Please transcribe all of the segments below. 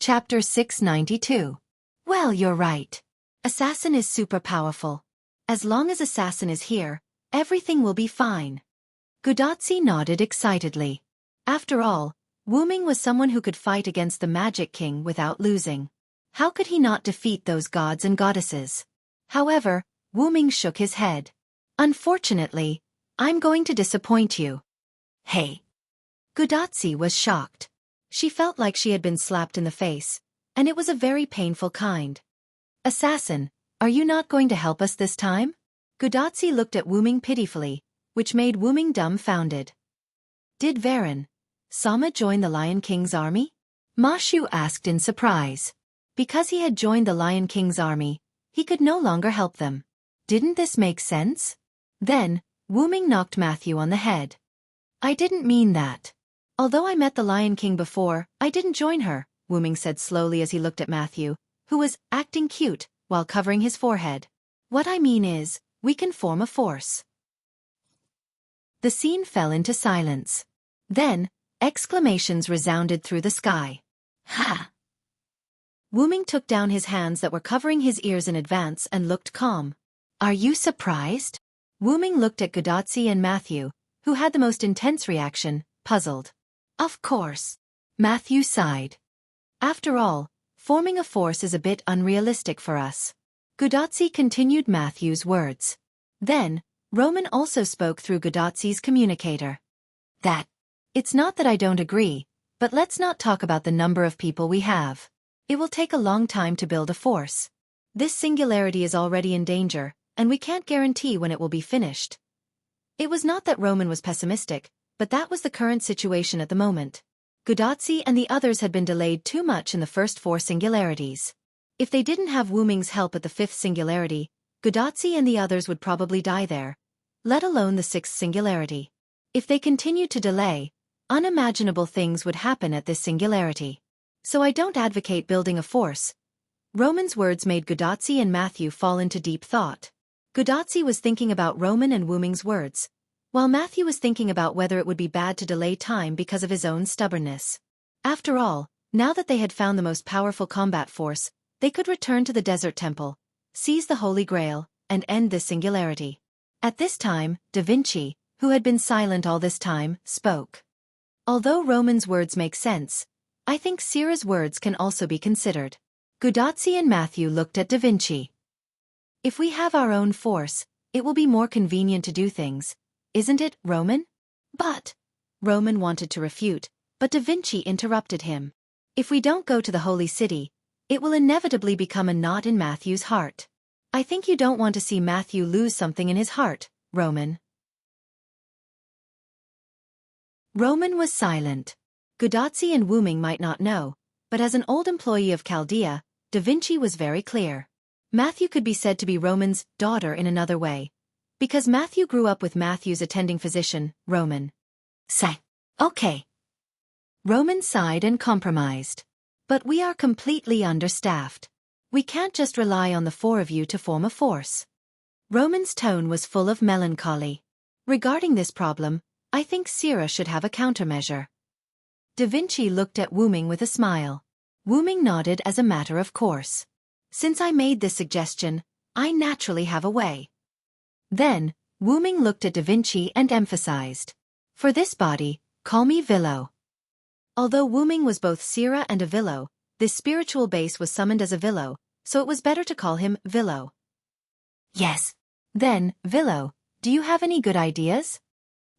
Chapter 692. Well, you're right. Assassin is super powerful. As long as Assassin is here, everything will be fine. Gudatsi nodded excitedly. After all, Wuming was someone who could fight against the Magic King without losing. How could he not defeat those gods and goddesses? However, Wuming shook his head. Unfortunately, I'm going to disappoint you. Hey. Gudatsi was shocked. She felt like she had been slapped in the face, and it was a very painful kind. Assassin, are you not going to help us this time? Gudatsi looked at Wuming pitifully, which made Wuming dumbfounded. Did Varen Sama join the Lion King's army? Ma Shu asked in surprise. Because he had joined the Lion King's army, he could no longer help them. Didn't this make sense? Then, Wuming knocked Matthew on the head. I didn't mean that. Although I met the Lion King before, I didn't join her, Wuming said slowly as he looked at Matthew, who was acting cute while covering his forehead. What I mean is, we can form a force. The scene fell into silence. Then, exclamations resounded through the sky. Ha! Wuming took down his hands that were covering his ears in advance and looked calm. Are you surprised? Wuming looked at Gudatsi and Matthew, who had the most intense reaction, puzzled. Of course. Matthew sighed. After all, forming a force is a bit unrealistic for us. Gudatsi continued Matthew's words. Then, Roman also spoke through Gudatsi's communicator. It's not that I don't agree, but let's not talk about the number of people we have. It will take a long time to build a force. This singularity is already in danger, and we can't guarantee when it will be finished. It was not that Roman was pessimistic, but that was the current situation at the moment. Gudatsi and the others had been delayed too much in the first 4 singularities. If they didn't have Wuming's help at the 5th singularity, Gudatsi and the others would probably die there, let alone the 6th singularity. If they continued to delay, unimaginable things would happen at this singularity. So I don't advocate building a force. Roman's words made Gudatsi and Matthew fall into deep thought. Gudatsi was thinking about Roman and Wuming's words, while Matthew was thinking about whether it would be bad to delay time because of his own stubbornness. After all, now that they had found the most powerful combat force, they could return to the desert temple, seize the Holy Grail, and end this singularity. At this time, Da Vinci, who had been silent all this time, spoke. Although Roman's words make sense, I think Sira's words can also be considered. Gudatsi and Matthew looked at Da Vinci. If we have our own force, it will be more convenient to do things, isn't it, Roman? But Roman wanted to refute, but Da Vinci interrupted him. If we don't go to the Holy City, it will inevitably become a knot in Matthew's heart. I think you don't want to see Matthew lose something in his heart, Roman. Roman was silent. Gudatsi and Wuming might not know, but as an old employee of Chaldea, Da Vinci was very clear. Matthew could be said to be Roman's daughter in another way, because Matthew grew up with Matthew's attending physician, Roman. Say, okay. Roman sighed and compromised. But we are completely understaffed. We can't just rely on the 4 of you to form a force. Roman's tone was full of melancholy. Regarding this problem, I think Sira should have a countermeasure. Da Vinci looked at Wuming with a smile. Wuming nodded as a matter of course. Since I made this suggestion, I naturally have a way. Then, Wuming looked at Da Vinci and emphasized. For this body, call me Villo. Although Wuming was both Sira and a Villo, this spiritual base was summoned as a Villo, so it was better to call him Villo. Yes. Then, Villo, do you have any good ideas?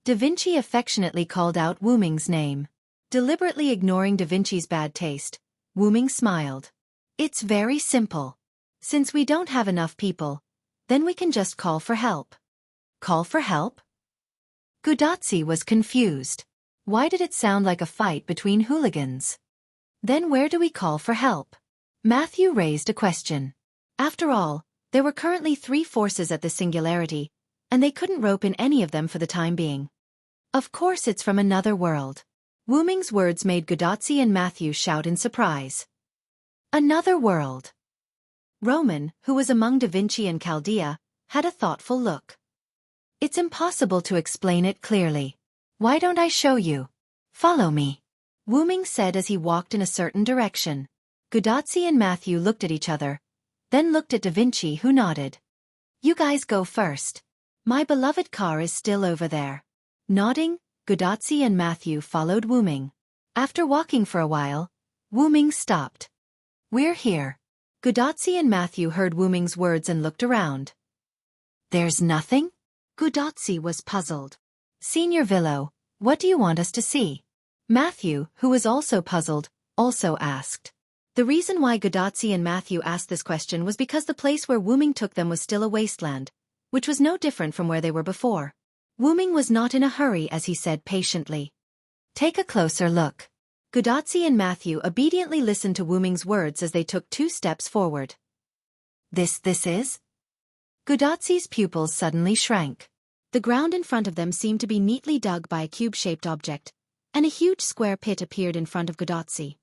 Da Vinci affectionately called out Wuming's name. Deliberately ignoring Da Vinci's bad taste, Wuming smiled. It's very simple. Since we don't have enough people, then we can just call for help. Call for help? Gudatsi was confused. Why did it sound like a fight between hooligans? Then where do we call for help? Matthew raised a question. After all, there were currently 3 forces at the singularity, and they couldn't rope in any of them for the time being. Of course it's from another world. Wuming's words made Gudatsi and Matthew shout in surprise. Another world. Roman, who was among Da Vinci and Chaldea, had a thoughtful look. It's impossible to explain it clearly. Why don't I show you? Follow me. Wuming said as he walked in a certain direction. Gudatzi and Matthew looked at each other, then looked at Da Vinci, who nodded. You guys go first. My beloved car is still over there. Nodding, Gudatzi and Matthew followed Wu Ming. After walking for a while, Wu Ming stopped. We're here. Gudatzi and Matthew heard Wu Ming's words and looked around. There's nothing? Gudatzi was puzzled. Senior Villo, what do you want us to see? Matthew, who was also puzzled, also asked. The reason why Gudatzi and Matthew asked this question was because the place where Wu Ming took them was still a wasteland, which was no different from where they were before. Wu Ming was not in a hurry, as he said patiently. Take a closer look. Gudatzi and Matthew obediently listened to Wu Ming's words as they took 2 steps forward. This is? Gudatzi's pupils suddenly shrank. The ground in front of them seemed to be neatly dug by a cube-shaped object, and a huge square pit appeared in front of Gudatzi.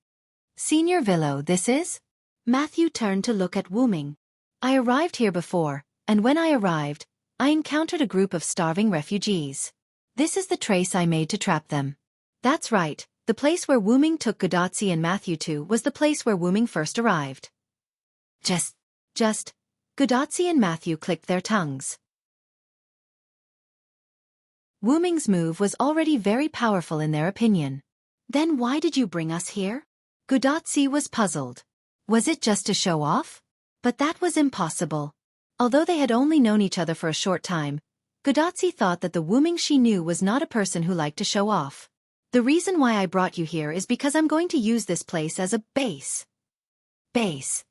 Senior Villo, this is? Matthew turned to look at Wu Ming. I arrived here before, and when I arrived, I encountered a group of starving refugees. This is the trace I made to trap them. That's right, the place where Wu Ming took Gudatzi and Matthew to was the place where Wu Ming first arrived. Just, Gudatzi and Matthew clicked their tongues. Wu Ming's move was already very powerful in their opinion. Then why did you bring us here? Gudatzi was puzzled. Was it just to show off? But that was impossible. Although they had only known each other for a short time, Gudatzi thought that the Wu Ming she knew was not a person who liked to show off. The reason why I brought you here is because I'm going to use this place as a base. Base.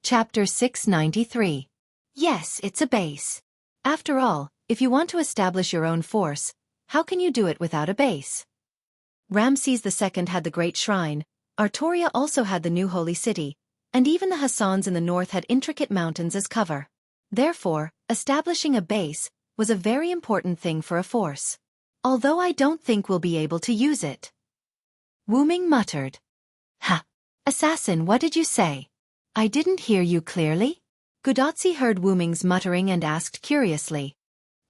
Chapter 693. Yes, it's a base. After all, if you want to establish your own force, how can you do it without a base? Ramses II had the Great Shrine, Artoria also had the new holy city, and even the Hassans in the north had intricate mountains as cover. Therefore, establishing a base was a very important thing for a force. Although I don't think we'll be able to use it. Wu Ming muttered. Ha! Assassin, what did you say? I didn't hear you clearly? Gudatzi heard Wu Ming's muttering and asked curiously.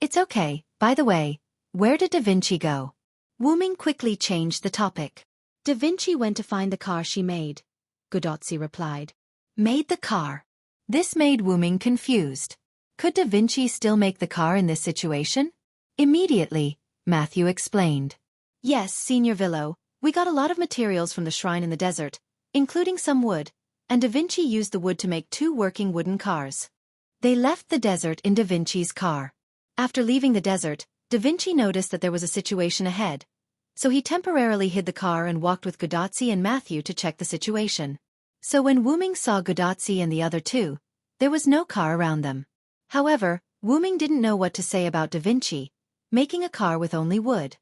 It's okay, by the way, where did Da Vinci go? Wu Ming quickly changed the topic. Da Vinci went to find the car she made, Gudatzi replied. Made the car? This made Wu Ming confused. Could Da Vinci still make the car in this situation? Immediately, Matthew explained. Yes, Senior Villo, we got a lot of materials from the shrine in the desert, including some wood, and Da Vinci used the wood to make 2 working wooden cars. They left the desert in Da Vinci's car. After leaving the desert, Da Vinci noticed that there was a situation ahead, so he temporarily hid the car and walked with Gudatzi and Matthew to check the situation. So when Wu Ming saw Gudatzi and the other 2, there was no car around them. However, Wu Ming didn't know what to say about Da Vinci, making a car with only wood.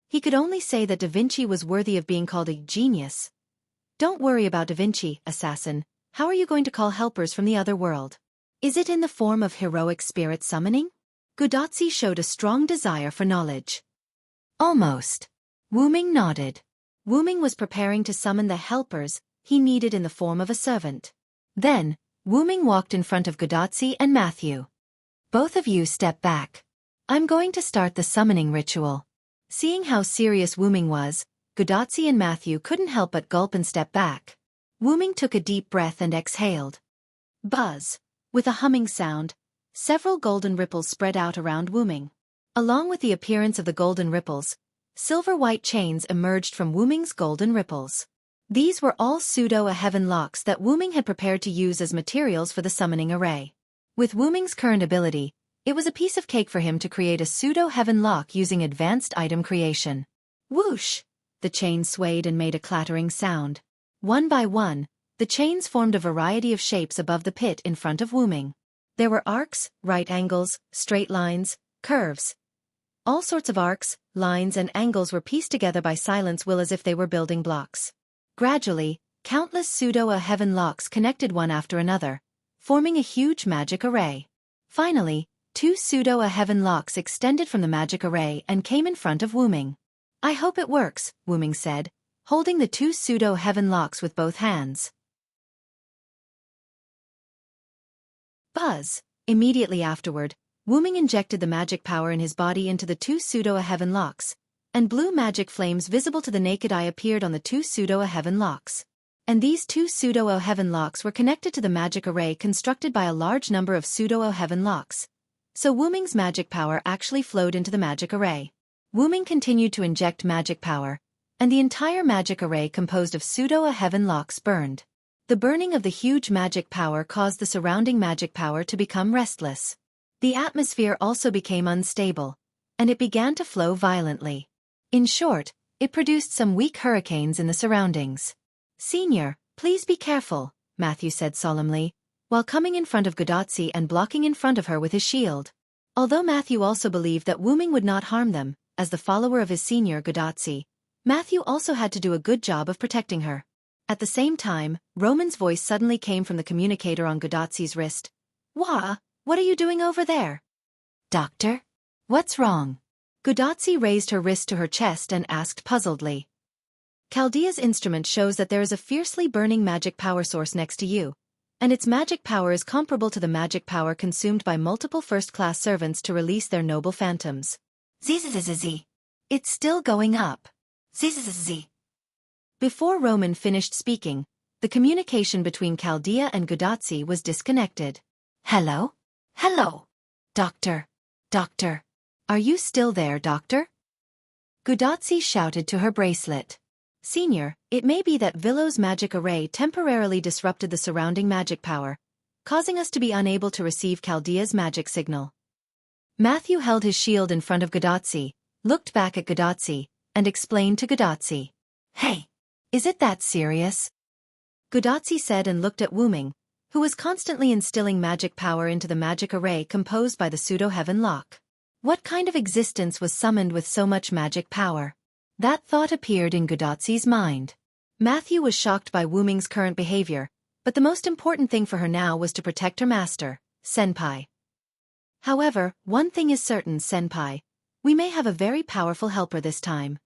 He could only say that Da Vinci was worthy of being called a genius. Don't worry about Da Vinci, assassin. How are you going to call helpers from the other world? Is it in the form of heroic spirit summoning? Gudatzi showed a strong desire for knowledge. Almost. Wu Ming nodded. Wu Ming was preparing to summon the helpers he needed in the form of a servant. Then, Wu Ming walked in front of Gudatzi and Matthew. Both of you step back. I'm going to start the summoning ritual. Seeing how serious Wu Ming was, Gudatzi and Matthew couldn't help but gulp and step back. Wu Ming took a deep breath and exhaled. Buzz. With a humming sound, several golden ripples spread out around Wu Ming. Along with the appearance of the golden ripples, silver-white chains emerged from Wu Ming's golden ripples. These were all pseudo-heaven locks that Wu Ming had prepared to use as materials for the summoning array. With Wu Ming's current ability, it was a piece of cake for him to create a pseudo-heaven lock using advanced item creation. Whoosh! The chains swayed and made a clattering sound. One by one, the chains formed a variety of shapes above the pit in front of Wu Ming. There were arcs, right angles, straight lines, curves. All sorts of arcs, lines and angles were pieced together by Silence Will as if they were building blocks. Gradually, countless pseudo-heaven locks connected one after another, forming a huge magic array. Finally, 2 pseudo-heaven locks extended from the magic array and came in front of Wu Ming. I hope it works, Wu Ming said, holding the 2 pseudo-heaven locks with both hands. Buzz! Immediately afterward, Wu Ming injected the magic power in his body into the 2 pseudo-heaven locks, and blue magic flames visible to the naked eye appeared on the two pseudo-heaven locks. And these two pseudo-heaven locks were connected to the magic array constructed by a large number of pseudo-heaven locks. So Wu Ming's magic power actually flowed into the magic array. Wu Ming continued to inject magic power, and the entire magic array composed of pseudo-heaven locks burned. The burning of the huge magic power caused the surrounding magic power to become restless. The atmosphere also became unstable, and it began to flow violently. In short, it produced some weak hurricanes in the surroundings. "Senior, please be careful," Matthew said solemnly, while coming in front of Gudatsi and blocking in front of her with his shield. Although Matthew also believed that Wu Ming would not harm them, as the follower of his senior Gudatsi, Matthew also had to do a good job of protecting her. At the same time, Roman's voice suddenly came from the communicator on Gudatsi's wrist. "What are you doing over there?" "Doctor? What's wrong?" Gudatsi raised her wrist to her chest and asked puzzledly. "Chaldea's instrument shows that there is a fiercely burning magic power source next to you, and its magic power is comparable to the magic power consumed by multiple first-class servants to release their noble phantoms. Zzz. It's still going up. Zzz. Before Roman finished speaking, the communication between Chaldea and Gudatsi was disconnected. "Hello? Hello? Doctor? Doctor? Are you still there, doctor?" Gudatsi shouted to her bracelet. "Senior, it may be that Villow's magic array temporarily disrupted the surrounding magic power, causing us to be unable to receive Chaldea's magic signal." Matthew held his shield in front of Gudatsi, looked back at Gudatsi, and explained to Gudatsi. "Hey! Is it that serious?" Gudatsi said and looked at Wu Ming, who was constantly instilling magic power into the magic array composed by the pseudo-heaven lock. What kind of existence was summoned with so much magic power? That thought appeared in Gudatsi's mind. Matthew was shocked by Wu Ming's current behavior, but the most important thing for her now was to protect her master, Senpai. "However, one thing is certain, Senpai. We may have a very powerful helper this time."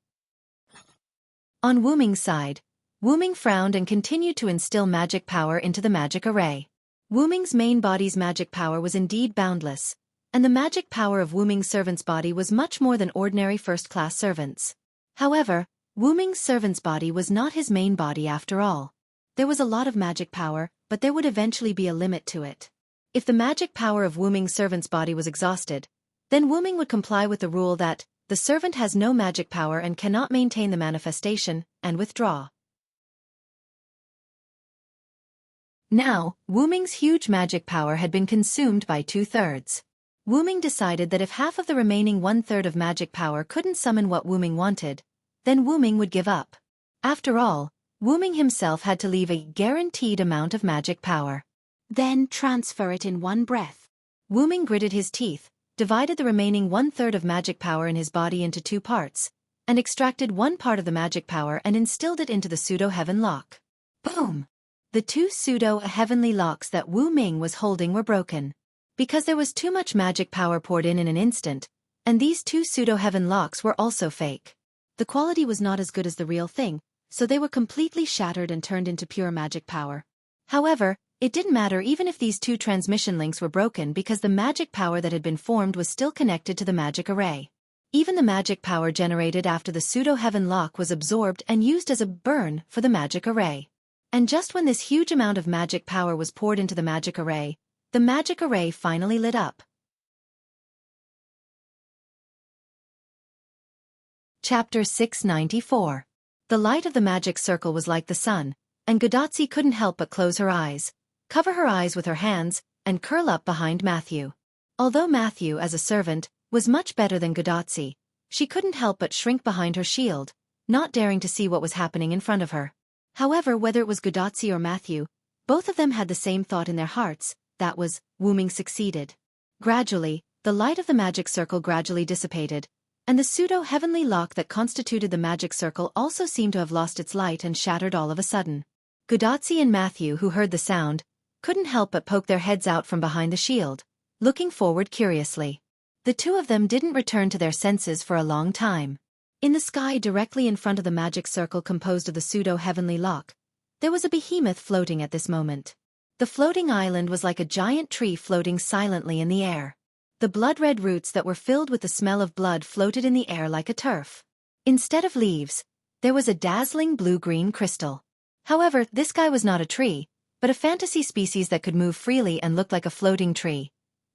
On Wu Ming's side, Wu Ming frowned and continued to instill magic power into the magic array. Wu Ming's main body's magic power was indeed boundless, and the magic power of Wu Ming's servant's body was much more than ordinary first-class servants. However, Wu Ming's servant's body was not his main body after all. There was a lot of magic power, but there would eventually be a limit to it. If the magic power of Wu Ming's servant's body was exhausted, then Wu Ming would comply with the rule that the servant has no magic power and cannot maintain the manifestation, and withdraw. Now, Wu Ming's huge magic power had been consumed by 2/3. Wu Ming decided that if half of the remaining 1/3 of magic power couldn't summon what Wu Ming wanted, then Wu Ming would give up. After all, Wu Ming himself had to leave a guaranteed amount of magic power. Then transfer it in one breath. Wu Ming gritted his teeth, divided the remaining 1/3 of magic power in his body into 2 parts, and extracted one part of the magic power and instilled it into the pseudo-heaven lock. Boom! The 2 pseudo-heavenly locks that Wu Ming was holding were broken. Because there was too much magic power poured in an instant, and these 2 pseudo-heaven locks were also fake. The quality was not as good as the real thing, so they were completely shattered and turned into pure magic power. However, it didn't matter even if these 2 transmission links were broken because the magic power that had been formed was still connected to the magic array. Even the magic power generated after the pseudo-heaven lock was absorbed and used as a burn for the magic array. And just when this huge amount of magic power was poured into the magic array finally lit up. Chapter 694. The light of the magic circle was like the sun, and Gudatsi couldn't help but close her eyes, cover her eyes with her hands, and curl up behind Matthew. Although Matthew, as a servant, was much better than Gudatsi, she couldn't help but shrink behind her shield, not daring to see what was happening in front of her. However, whether it was Gudatsi or Matthew, both of them had the same thought in their hearts, that was, Wu Ming succeeded. Gradually, the light of the magic circle gradually dissipated, and the pseudo-heavenly lock that constituted the magic circle also seemed to have lost its light and shattered all of a sudden. Gudatsi and Matthew, who heard the sound, couldn't help but poke their heads out from behind the shield, looking forward curiously. The 2 of them didn't return to their senses for a long time. In the sky directly in front of the magic circle composed of the pseudo-heavenly lock, there was a behemoth floating at this moment. The floating island was like a giant tree floating silently in the air. The blood-red roots that were filled with the smell of blood floated in the air like a turf. Instead of leaves, there was a dazzling blue-green crystal. However, this guy was not a tree, but a fantasy species that could move freely and looked like a floating tree.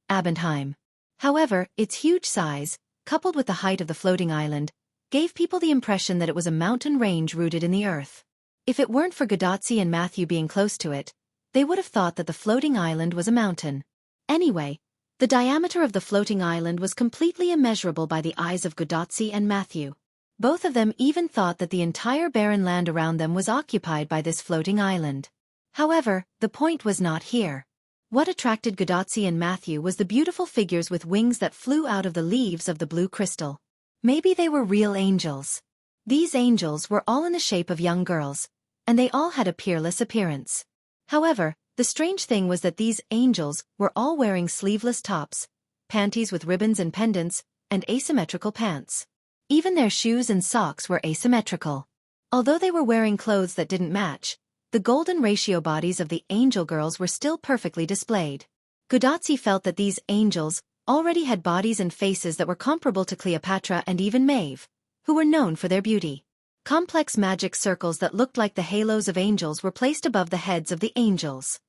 Abendheim. However, its huge size, coupled with the height of the floating island, gave people the impression that it was a mountain range rooted in the earth. If it weren't for Godotzi and Matthew being close to it, they would have thought that the floating island was a mountain. Anyway, the diameter of the floating island was completely immeasurable by the eyes of Godotzi and Matthew. Both of them even thought that the entire barren land around them was occupied by this floating island. However, the point was not here. What attracted Godotzi and Matthew was the beautiful figures with wings that flew out of the leaves of the blue crystal. Maybe they were real angels. These angels were all in the shape of young girls, and they all had a peerless appearance. However, the strange thing was that these angels were all wearing sleeveless tops, panties with ribbons and pendants, and asymmetrical pants. Even their shoes and socks were asymmetrical. Although they were wearing clothes that didn't match, the golden ratio bodies of the angel girls were still perfectly displayed. Godotzi felt that these angels already had bodies and faces that were comparable to Cleopatra and even Maeve, who were known for their beauty. Complex magic circles that looked like the halos of angels were placed above the heads of the angels.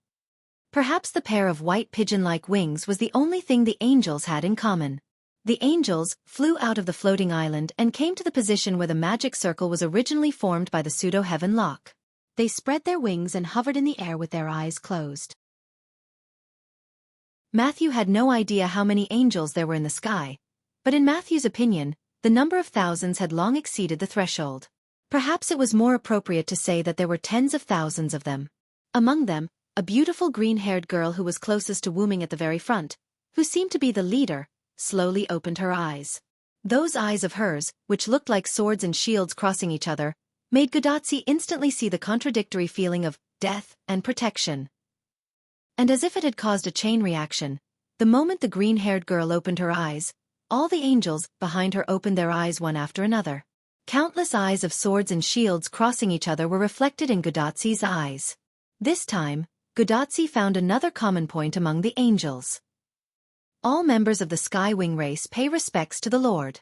Perhaps the pair of white pigeon-like wings was the only thing the angels had in common. The angels flew out of the floating island and came to the position where the magic circle was originally formed by the pseudo-heaven lock. They spread their wings and hovered in the air with their eyes closed. Matthew had no idea how many angels there were in the sky, but in Matthew's opinion, the number of thousands had long exceeded the threshold. Perhaps it was more appropriate to say that there were tens of thousands of them. Among them, a beautiful green-haired girl who was closest to Wu Ming at the very front, who seemed to be the leader, slowly opened her eyes. Those eyes of hers, which looked like swords and shields crossing each other, made Godotzi instantly see the contradictory feeling of death and protection. And as if it had caused a chain reaction, the moment the green-haired girl opened her eyes, all the angels behind her opened their eyes one after another. Countless eyes of swords and shields crossing each other were reflected in Godotzi's eyes. This time, Godotzi found another common point among the angels. All members of the Skywing race pay respects to the Lord.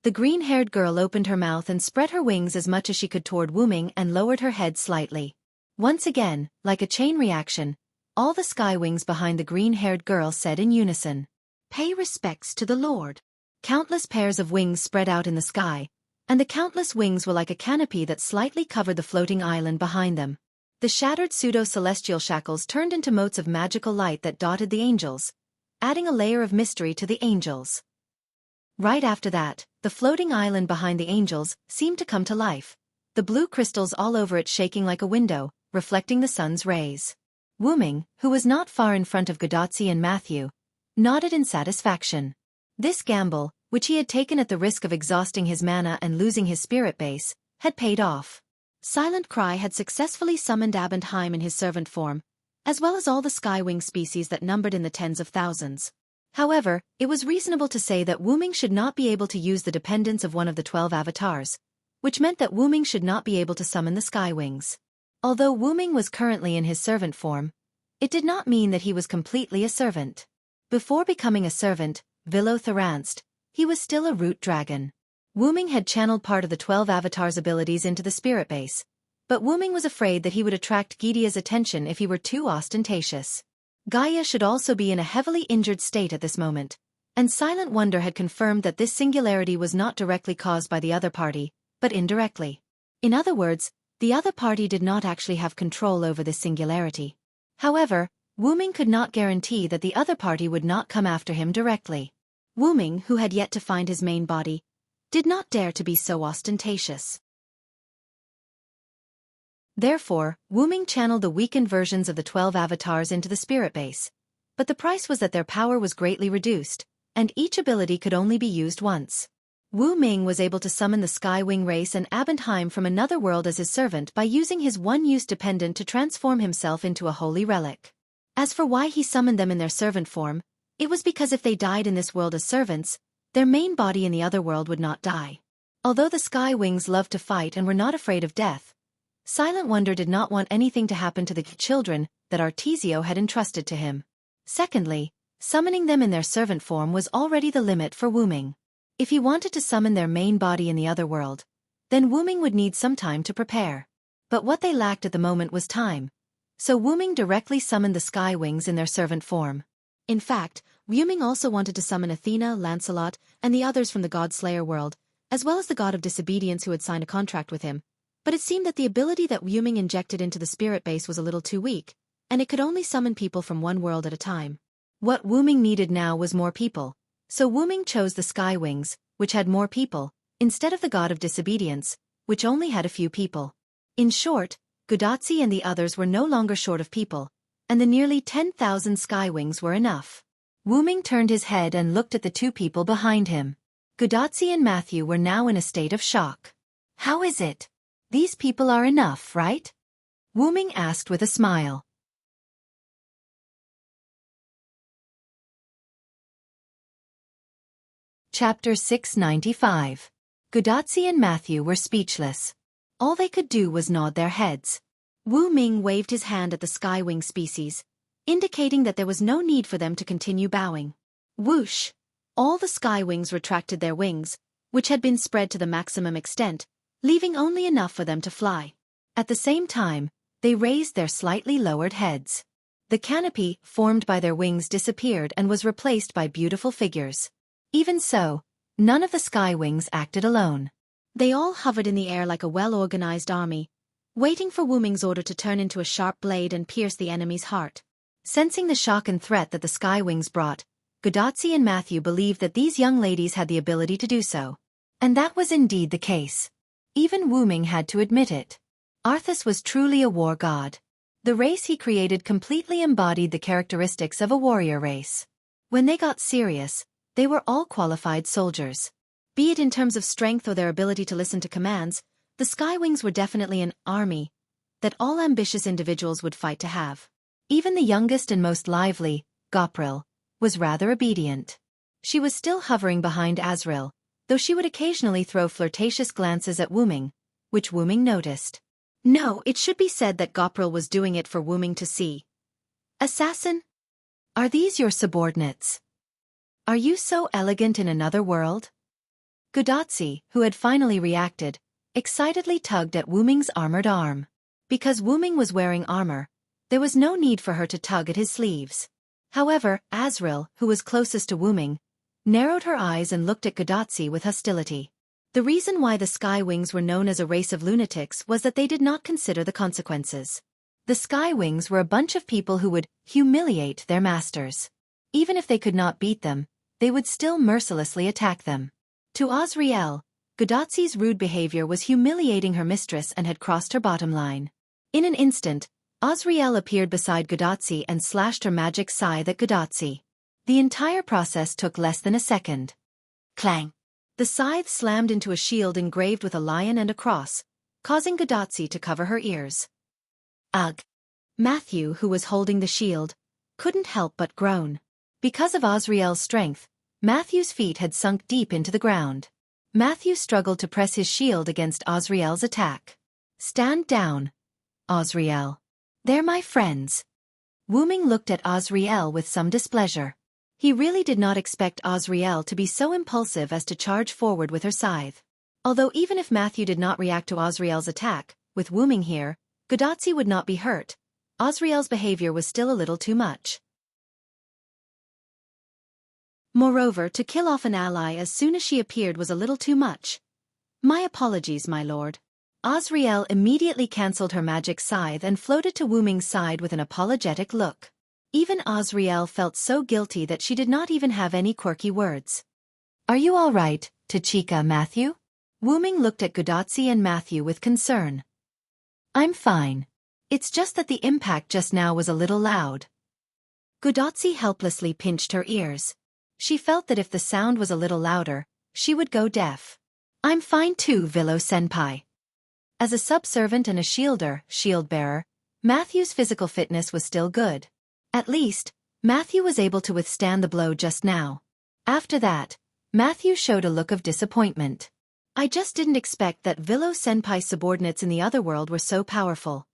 The green-haired girl opened her mouth and spread her wings as much as she could toward Wu Ming and lowered her head slightly. Once again, like a chain reaction, all the Skywings behind the green-haired girl said in unison, "Pay respects to the Lord." Countless pairs of wings spread out in the sky, and the countless wings were like a canopy that slightly covered the floating island behind them. The shattered pseudo-celestial shackles turned into motes of magical light that dotted the angels, adding a layer of mystery to the angels. Right after that, the floating island behind the angels seemed to come to life, the blue crystals all over it shaking like a window, reflecting the sun's rays. Wu Ming, who was not far in front of Godotzi and Matthew, nodded in satisfaction. This gamble, which he had taken at the risk of exhausting his mana and losing his spirit base, had paid off. Silent Cry had successfully summoned Abendheim in his servant form, as well as all the Skywing species that numbered in the tens of thousands. However, it was reasonable to say that Wu Ming should not be able to use the dependence of one of the 12 avatars, which meant that Wu Ming should not be able to summon the Skywings. Although Wu Ming was currently in his servant form, it did not mean that he was completely a servant. Before becoming a servant, Tyrant, he was still a root dragon. Wu Ming had channeled part of the 12 avatars' abilities into the spirit base, but Wu Ming was afraid that he would attract Gaia's attention if he were too ostentatious. Gaia should also be in a heavily injured state at this moment, and Silent Wonder had confirmed that this singularity was not directly caused by the other party, but indirectly. In other words, the other party did not actually have control over this singularity. However, Wu Ming could not guarantee that the other party would not come after him directly. Wu Ming, who had yet to find his main body, did not dare to be so ostentatious. Therefore, Wu Ming channeled the weakened versions of the 12 avatars into the spirit base, but the price was that their power was greatly reduced, and each ability could only be used once. Wu Ming was able to summon the Skywing race and Abendheim from another world as his servant by using his one-use dependent to transform himself into a holy relic. As for why he summoned them in their servant form, it was because if they died in this world as servants, their main body in the other world would not die. Although the Skywings loved to fight and were not afraid of death, Silent Wonder did not want anything to happen to the children that Artesio had entrusted to him. Secondly, summoning them in their servant form was already the limit for Wu Ming. If he wanted to summon their main body in the other world, then Wuming would need some time to prepare. But what they lacked at the moment was time. So Wuming directly summoned the Sky Wings in their servant form. In fact, Wuming also wanted to summon Athena, Lancelot, and the others from the God-Slayer world, as well as the god of disobedience who had signed a contract with him. But it seemed that the ability that Wuming injected into the spirit base was a little too weak, and it could only summon people from one world at a time. What Wuming needed now was more people. So Wuming chose the Sky Wings, which had more people, instead of the god of disobedience, which only had a few people. In short, Gudatsi and the others were no longer short of people, and the nearly 10,000 Sky Wings were enough. Wuming turned his head and looked at the two people behind him. Gudatsi and Matthew were now in a state of shock. How is it? These people are enough, right? Wuming asked with a smile. Chapter 695. Gudatsi and Matthew were speechless. All they could do was nod their heads. Wuming waved his hand at the Skywing species, indicating that there was no need for them to continue bowing. Whoosh! All the Skywings retracted their wings, which had been spread to the maximum extent, leaving only enough for them to fly. At the same time, they raised their slightly lowered heads. The canopy formed by their wings disappeared and was replaced by beautiful figures. Even so, none of the Skywings acted alone. They all hovered in the air like a well-organized army, waiting for Wuming's order to turn into a sharp blade and pierce the enemy's heart. Sensing the shock and threat that the Skywings brought, Gudatsi and Matthew believed that these young ladies had the ability to do so. And that was indeed the case. Even Wuming had to admit it. Arthas was truly a war god. The race he created completely embodied the characteristics of a warrior race. When they got serious, they were all qualified soldiers. Be it in terms of strength or their ability to listen to commands, the Skywings were definitely an army that all ambitious individuals would fight to have. Even the youngest and most lively, Gopril, was rather obedient. She was still hovering behind Azrael, though she would occasionally throw flirtatious glances at Wuming, which Wuming noticed. No, it should be said that Gopril was doing it for Wuming to see. Assassin? Are these your subordinates? Are you so elegant in another world? Gudatsi, who had finally reacted, excitedly tugged at Wuming's armored arm. Because Wuming was wearing armor, there was no need for her to tug at his sleeves. However, Azrael, who was closest to Wuming, narrowed her eyes and looked at Gudatsi with hostility. The reason why the Skywings were known as a race of lunatics was that they did not consider the consequences. The Skywings were a bunch of people who would humiliate their masters. Even if they could not beat them, they would still mercilessly attack them. To Azrael, Gudatsi's rude behavior was humiliating her mistress and had crossed her bottom line. In an instant, Azrael appeared beside Gudatsi and slashed her magic scythe at Gudatsi. The entire process took less than a second. Clang! The scythe slammed into a shield engraved with a lion and a cross, causing Gudatsi to cover her ears. Ugh! Matthew, who was holding the shield, couldn't help but groan. Because of Azrael's strength, Matthew's feet had sunk deep into the ground. Matthew struggled to press his shield against Azrael's attack. Stand down, Azrael. They're my friends. Wuming looked at Azrael with some displeasure. He really did not expect Azrael to be so impulsive as to charge forward with her scythe. Although even if Matthew did not react to Azrael's attack, with Wuming here, Gudatsi would not be hurt. Azrael's behavior was still a little too much. Moreover, to kill off an ally as soon as she appeared was a little too much. My apologies, my lord. Azrael immediately cancelled her magic scythe and floated to Wuming's side with an apologetic look. Even Azrael felt so guilty that she did not even have any quirky words. Are you all right, Tachika, Matthew? Wuming looked at Gudatsi and Matthew with concern. I'm fine. It's just that the impact just now was a little loud. Gudatsi helplessly pinched her ears. She felt that if the sound was a little louder, she would go deaf. I'm fine too, Vilo-senpai. As a subservient and a shield-bearer, Matthew's physical fitness was still good. At least, Matthew was able to withstand the blow just now. After that, Matthew showed a look of disappointment. I just didn't expect that Vilo-senpai's subordinates in the other world were so powerful.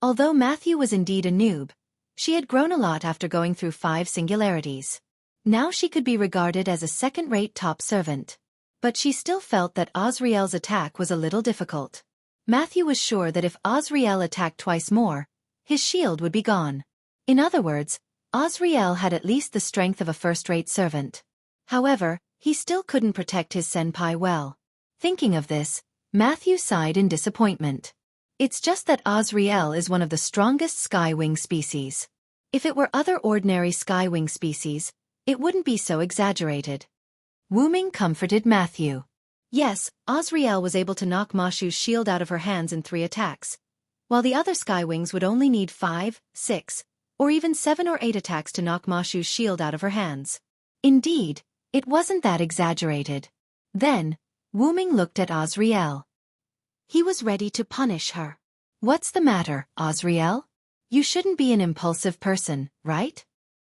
Although Matthew was indeed a noob, she had grown a lot after going through 5 singularities. Now she could be regarded as a second-rate top servant. But she still felt that Azriel's attack was a little difficult. Matthew was sure that if Azriel attacked twice more, his shield would be gone. In other words, Azriel had at least the strength of a first-rate servant. However, he still couldn't protect his senpai well. Thinking of this, Matthew sighed in disappointment. It's just that Azriel is one of the strongest skywing species. If it were other ordinary skywing species, it wouldn't be so exaggerated. Wu Ming comforted Matthew. Yes, Azriel was able to knock Ma Xu's shield out of her hands in 3 attacks, while the other skywings would only need 5, 6, or even 7 or 8 attacks to knock Ma Xu's shield out of her hands. Indeed, it wasn't that exaggerated. Then, Wu Ming looked at Azriel. He was ready to punish her. What's the matter, Azriel? You shouldn't be an impulsive person, right?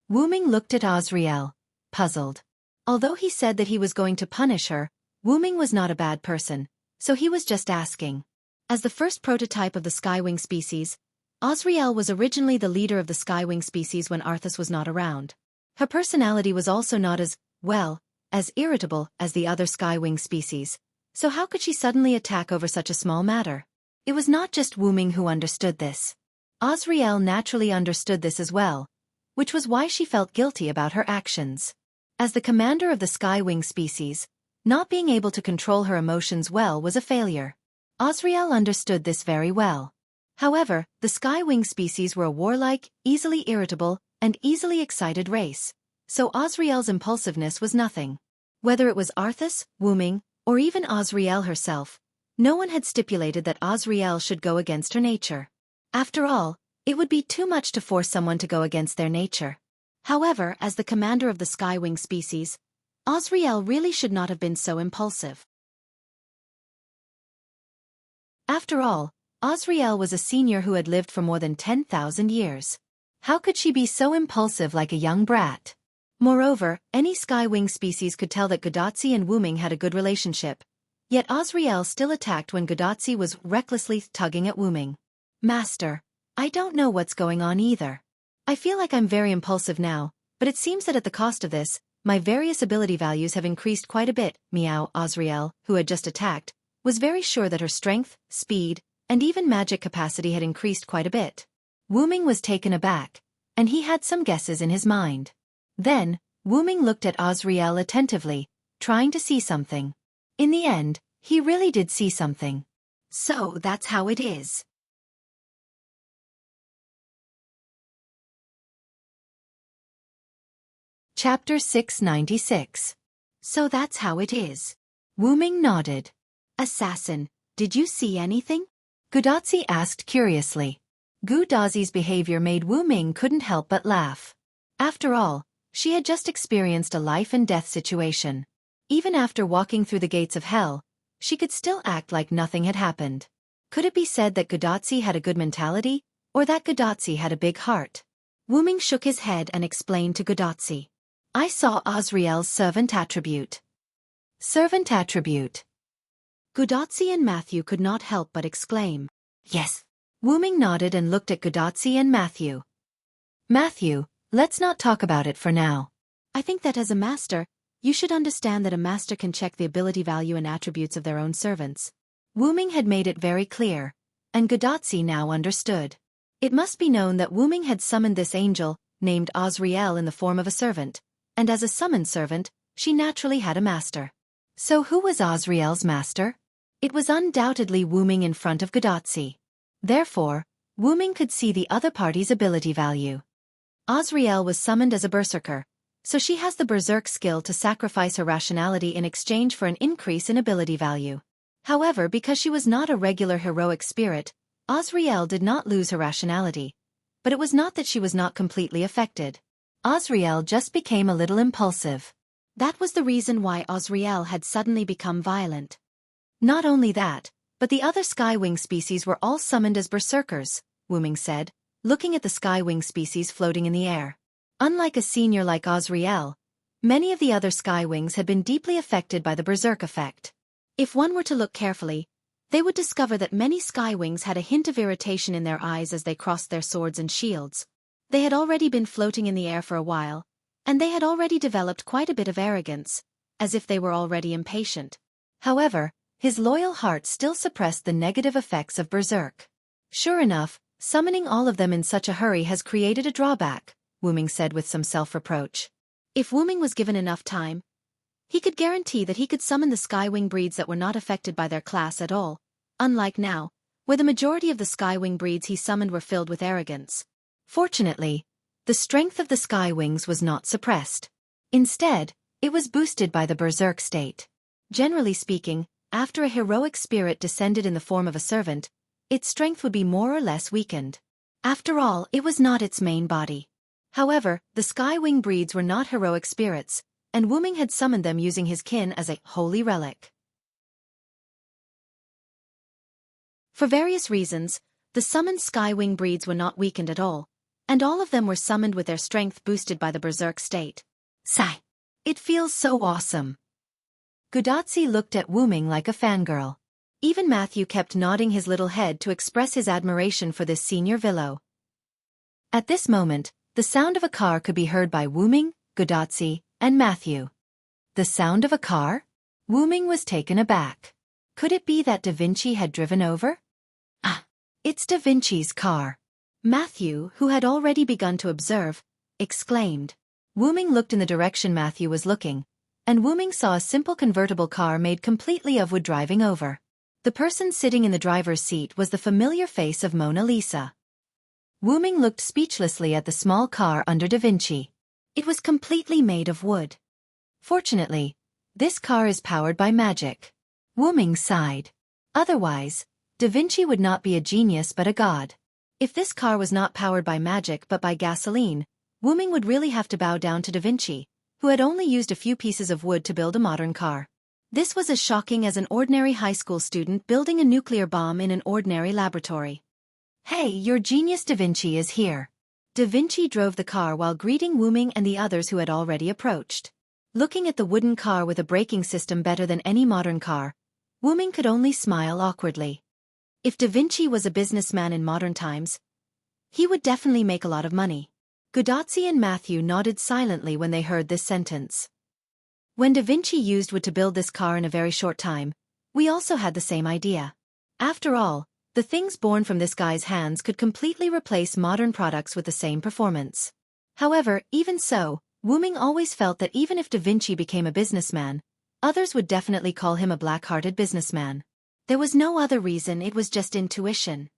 Wu Ming looked at Azriel, puzzled. Although he said that he was going to punish her, Wu Ming was not a bad person, so he was just asking. As the first prototype of the skywing species, Azriel was originally the leader of the skywing species when Arthas was not around. Her personality was also not as, well, as irritable as the other skywing species, so how could she suddenly attack over such a small matter? It was not just Wu Ming who understood this. Azriel naturally understood this as well, which was why she felt guilty about her actions. As the commander of the skywing species, not being able to control her emotions well was a failure. Azriel understood this very well. However, the skywing species were a warlike, easily irritable, and easily excited race, so Azriel's impulsiveness was nothing. Whether it was Arthas, Wu Ming, or even Azriel herself, no one had stipulated that Azriel should go against her nature. After all, it would be too much to force someone to go against their nature. However, as the commander of the skywing species, Azriel really should not have been so impulsive. After all, Azriel was a senior who had lived for more than 10,000 years. How could she be so impulsive like a young brat? Moreover, any skywing species could tell that Gudatzi and Wu Ming had a good relationship. Yet Azriel still attacked when Gudatzi was recklessly tugging at Wu Ming. Master, I don't know what's going on either. I feel like I'm very impulsive now, but it seems that at the cost of this, my various ability values have increased quite a bit. Meow. Azriel, who had just attacked, was very sure that her strength, speed, and even magic capacity had increased quite a bit. Wu Ming was taken aback, and he had some guesses in his mind. Then, Wu Ming looked at Azriel attentively, trying to see something. In the end, he really did see something. So that's how it is. Chapter 696. So that's how it is. Wu Ming nodded. Assassin, did you see anything? Gudatzi asked curiously. Gudazi's behavior made Wu Ming couldn't help but laugh. After all, she had just experienced a life-and-death situation. Even after walking through the gates of hell, she could still act like nothing had happened. Could it be said that Gudatzi had a good mentality, or that Gudatzi had a big heart? Wu Ming shook his head and explained to Gudatzi. I saw Azriel's servant attribute. Servant attribute. Gudatzi and Matthew could not help but exclaim. Yes. Wu Ming nodded and looked at Gudatzi and Matthew. Matthew, let's not talk about it for now. I think that as a master, you should understand that a master can check the ability value and attributes of their own servants. Wu Ming had made it very clear, and Gudatzi now understood. It must be known that Wu Ming had summoned this angel, named Azriel, in the form of a servant, and as a summoned servant, she naturally had a master. So who was Azriel's master? It was undoubtedly Wu Ming in front of Gudatzi. Therefore, Wu Ming could see the other party's ability value. Azriel was summoned as a berserker, so she has the berserk skill to sacrifice her rationality in exchange for an increase in ability value. However, because she was not a regular heroic spirit, Azriel did not lose her rationality. But it was not that she was not completely affected. Azriel just became a little impulsive. That was the reason why Azriel had suddenly become violent. Not only that, but the other skywing species were all summoned as berserkers, Wu Ming said, looking at the skywing species floating in the air. Unlike a senior like Azriel, many of the other skywings had been deeply affected by the berserk effect. If one were to look carefully, they would discover that many skywings had a hint of irritation in their eyes as they crossed their swords and shields. They had already been floating in the air for a while, and they had already developed quite a bit of arrogance, as if they were already impatient. However, his loyal heart still suppressed the negative effects of berserk. Sure enough, summoning all of them in such a hurry has created a drawback, Wuming said with some self-reproach. If Wuming was given enough time, he could guarantee that he could summon the Skywing breeds that were not affected by their class at all, unlike now, where the majority of the Skywing breeds he summoned were filled with arrogance. Fortunately, the strength of the Skywings was not suppressed. Instead, it was boosted by the berserk state. Generally speaking, after a heroic spirit descended in the form of a servant, its strength would be more or less weakened. After all, it was not its main body. However, the Skywing breeds were not heroic spirits, and Wuming had summoned them using his kin as a holy relic. For various reasons, the summoned Skywing breeds were not weakened at all, and all of them were summoned with their strength boosted by the berserk state. Sigh. It feels so awesome. Gudatsi looked at Wuming like a fangirl. Even Matthew kept nodding his little head to express his admiration for this senior Villo. At this moment, the sound of a car could be heard by Wuming, Gudatsi, and Matthew. The sound of a car? Wuming was taken aback. Could it be that Da Vinci had driven over? Ah, it's Da Vinci's car. Matthew, who had already begun to observe, exclaimed. Wuming looked in the direction Matthew was looking, and Wuming saw a simple convertible car made completely of wood driving over. The person sitting in the driver's seat was the familiar face of Mona Lisa. Wuming looked speechlessly at the small car under Da Vinci. It was completely made of wood. Fortunately, this car is powered by magic. Wuming sighed. Otherwise, Da Vinci would not be a genius but a god. If this car was not powered by magic but by gasoline, Wuming would really have to bow down to Da Vinci, who had only used a few pieces of wood to build a modern car. This was as shocking as an ordinary high school student building a nuclear bomb in an ordinary laboratory. Hey, your genius Da Vinci is here. Da Vinci drove the car while greeting Wuming and the others who had already approached. Looking at the wooden car with a braking system better than any modern car, Wuming could only smile awkwardly. If Da Vinci was a businessman in modern times, he would definitely make a lot of money. Gudatsi and Matthew nodded silently when they heard this sentence. When Da Vinci used wood to build this car in a very short time, we also had the same idea. After all, the things born from this guy's hands could completely replace modern products with the same performance. However, even so, Wuming always felt that even if Da Vinci became a businessman, others would definitely call him a black-hearted businessman. There was no other reason, it was just intuition.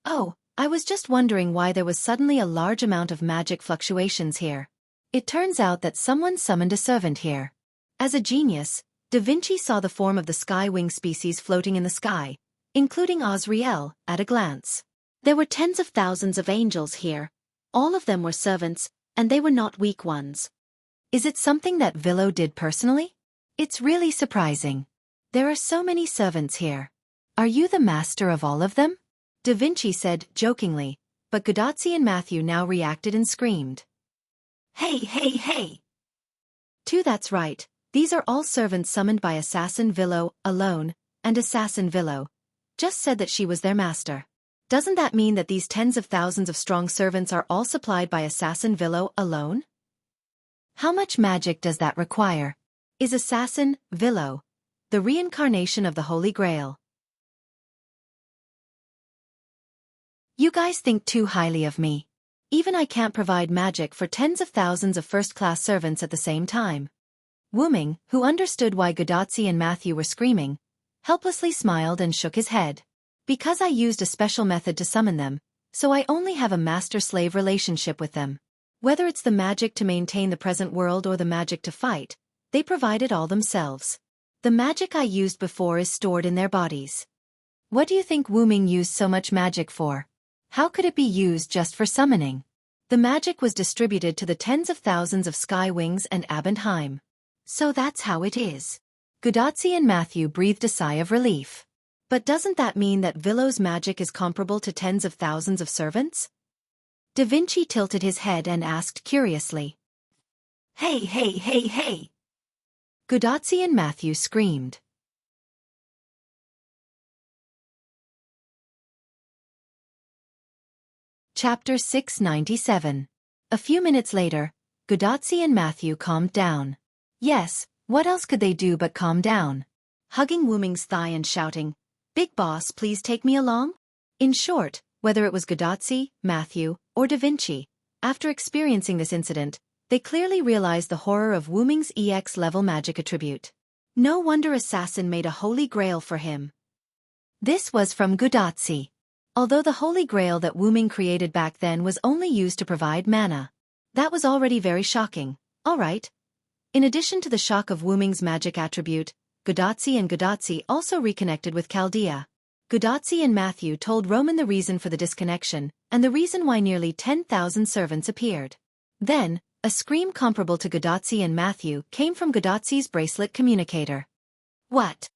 Oh, I was just wondering why there was suddenly a large amount of magic fluctuations here. It turns out that someone summoned a servant here. As a genius, Da Vinci saw the form of the Skywing species floating in the sky, including Azrael, at a glance. There were tens of thousands of angels here. All of them were servants, and they were not weak ones. Is it something that Villo did personally? It's really surprising. There are so many servants here. Are you the master of all of them? Da Vinci said jokingly, but Gudatsi and Matthew now reacted and screamed. Hey, hey, hey! That's right, these are all servants summoned by Assassin Villo, alone, and Assassin Villo just said that she was their master. Doesn't that mean that these tens of thousands of strong servants are all supplied by Assassin Villo alone? How much magic does that require? Is Assassin Villo the reincarnation of the Holy Grail? You guys think too highly of me. Even I can't provide magic for tens of thousands of first-class servants at the same time. Wuming, who understood why Gudatsi and Matthew were screaming, helplessly smiled and shook his head. Because I used a special method to summon them, so I only have a master-slave relationship with them. Whether it's the magic to maintain the present world or the magic to fight, they provide it all themselves. The magic I used before is stored in their bodies. What do you think Wuming used so much magic for? How could it be used just for summoning? The magic was distributed to the tens of thousands of Skywings and Abendheim. So that's how it is. Gudatsi and Matthew breathed a sigh of relief. But doesn't that mean that Villo's magic is comparable to tens of thousands of servants? Da Vinci tilted his head and asked curiously. Hey, hey, hey, hey! Gudatsi and Matthew screamed. Chapter 697. A few minutes later, Gudatzi and Matthew calmed down. Yes, what else could they do but calm down? Hugging Wu Ming's thigh and shouting, "Big boss, please take me along?" In short, whether it was Gudatzi, Matthew, or Da Vinci, after experiencing this incident, they clearly realized the horror of Wu Ming's EX-level magic attribute. No wonder Assassin made a holy grail for him. This was from Gudatzi. Although the holy grail that Wu Ming created back then was only used to provide mana. That was already very shocking, alright. In addition to the shock of Wu Ming's magic attribute, Gudatzi also reconnected with Chaldea. Gudatzi and Matthew told Roman the reason for the disconnection, and the reason why nearly 10,000 servants appeared. Then, a scream comparable to Gudatzi and Matthew came from Gudatzi's bracelet communicator. What?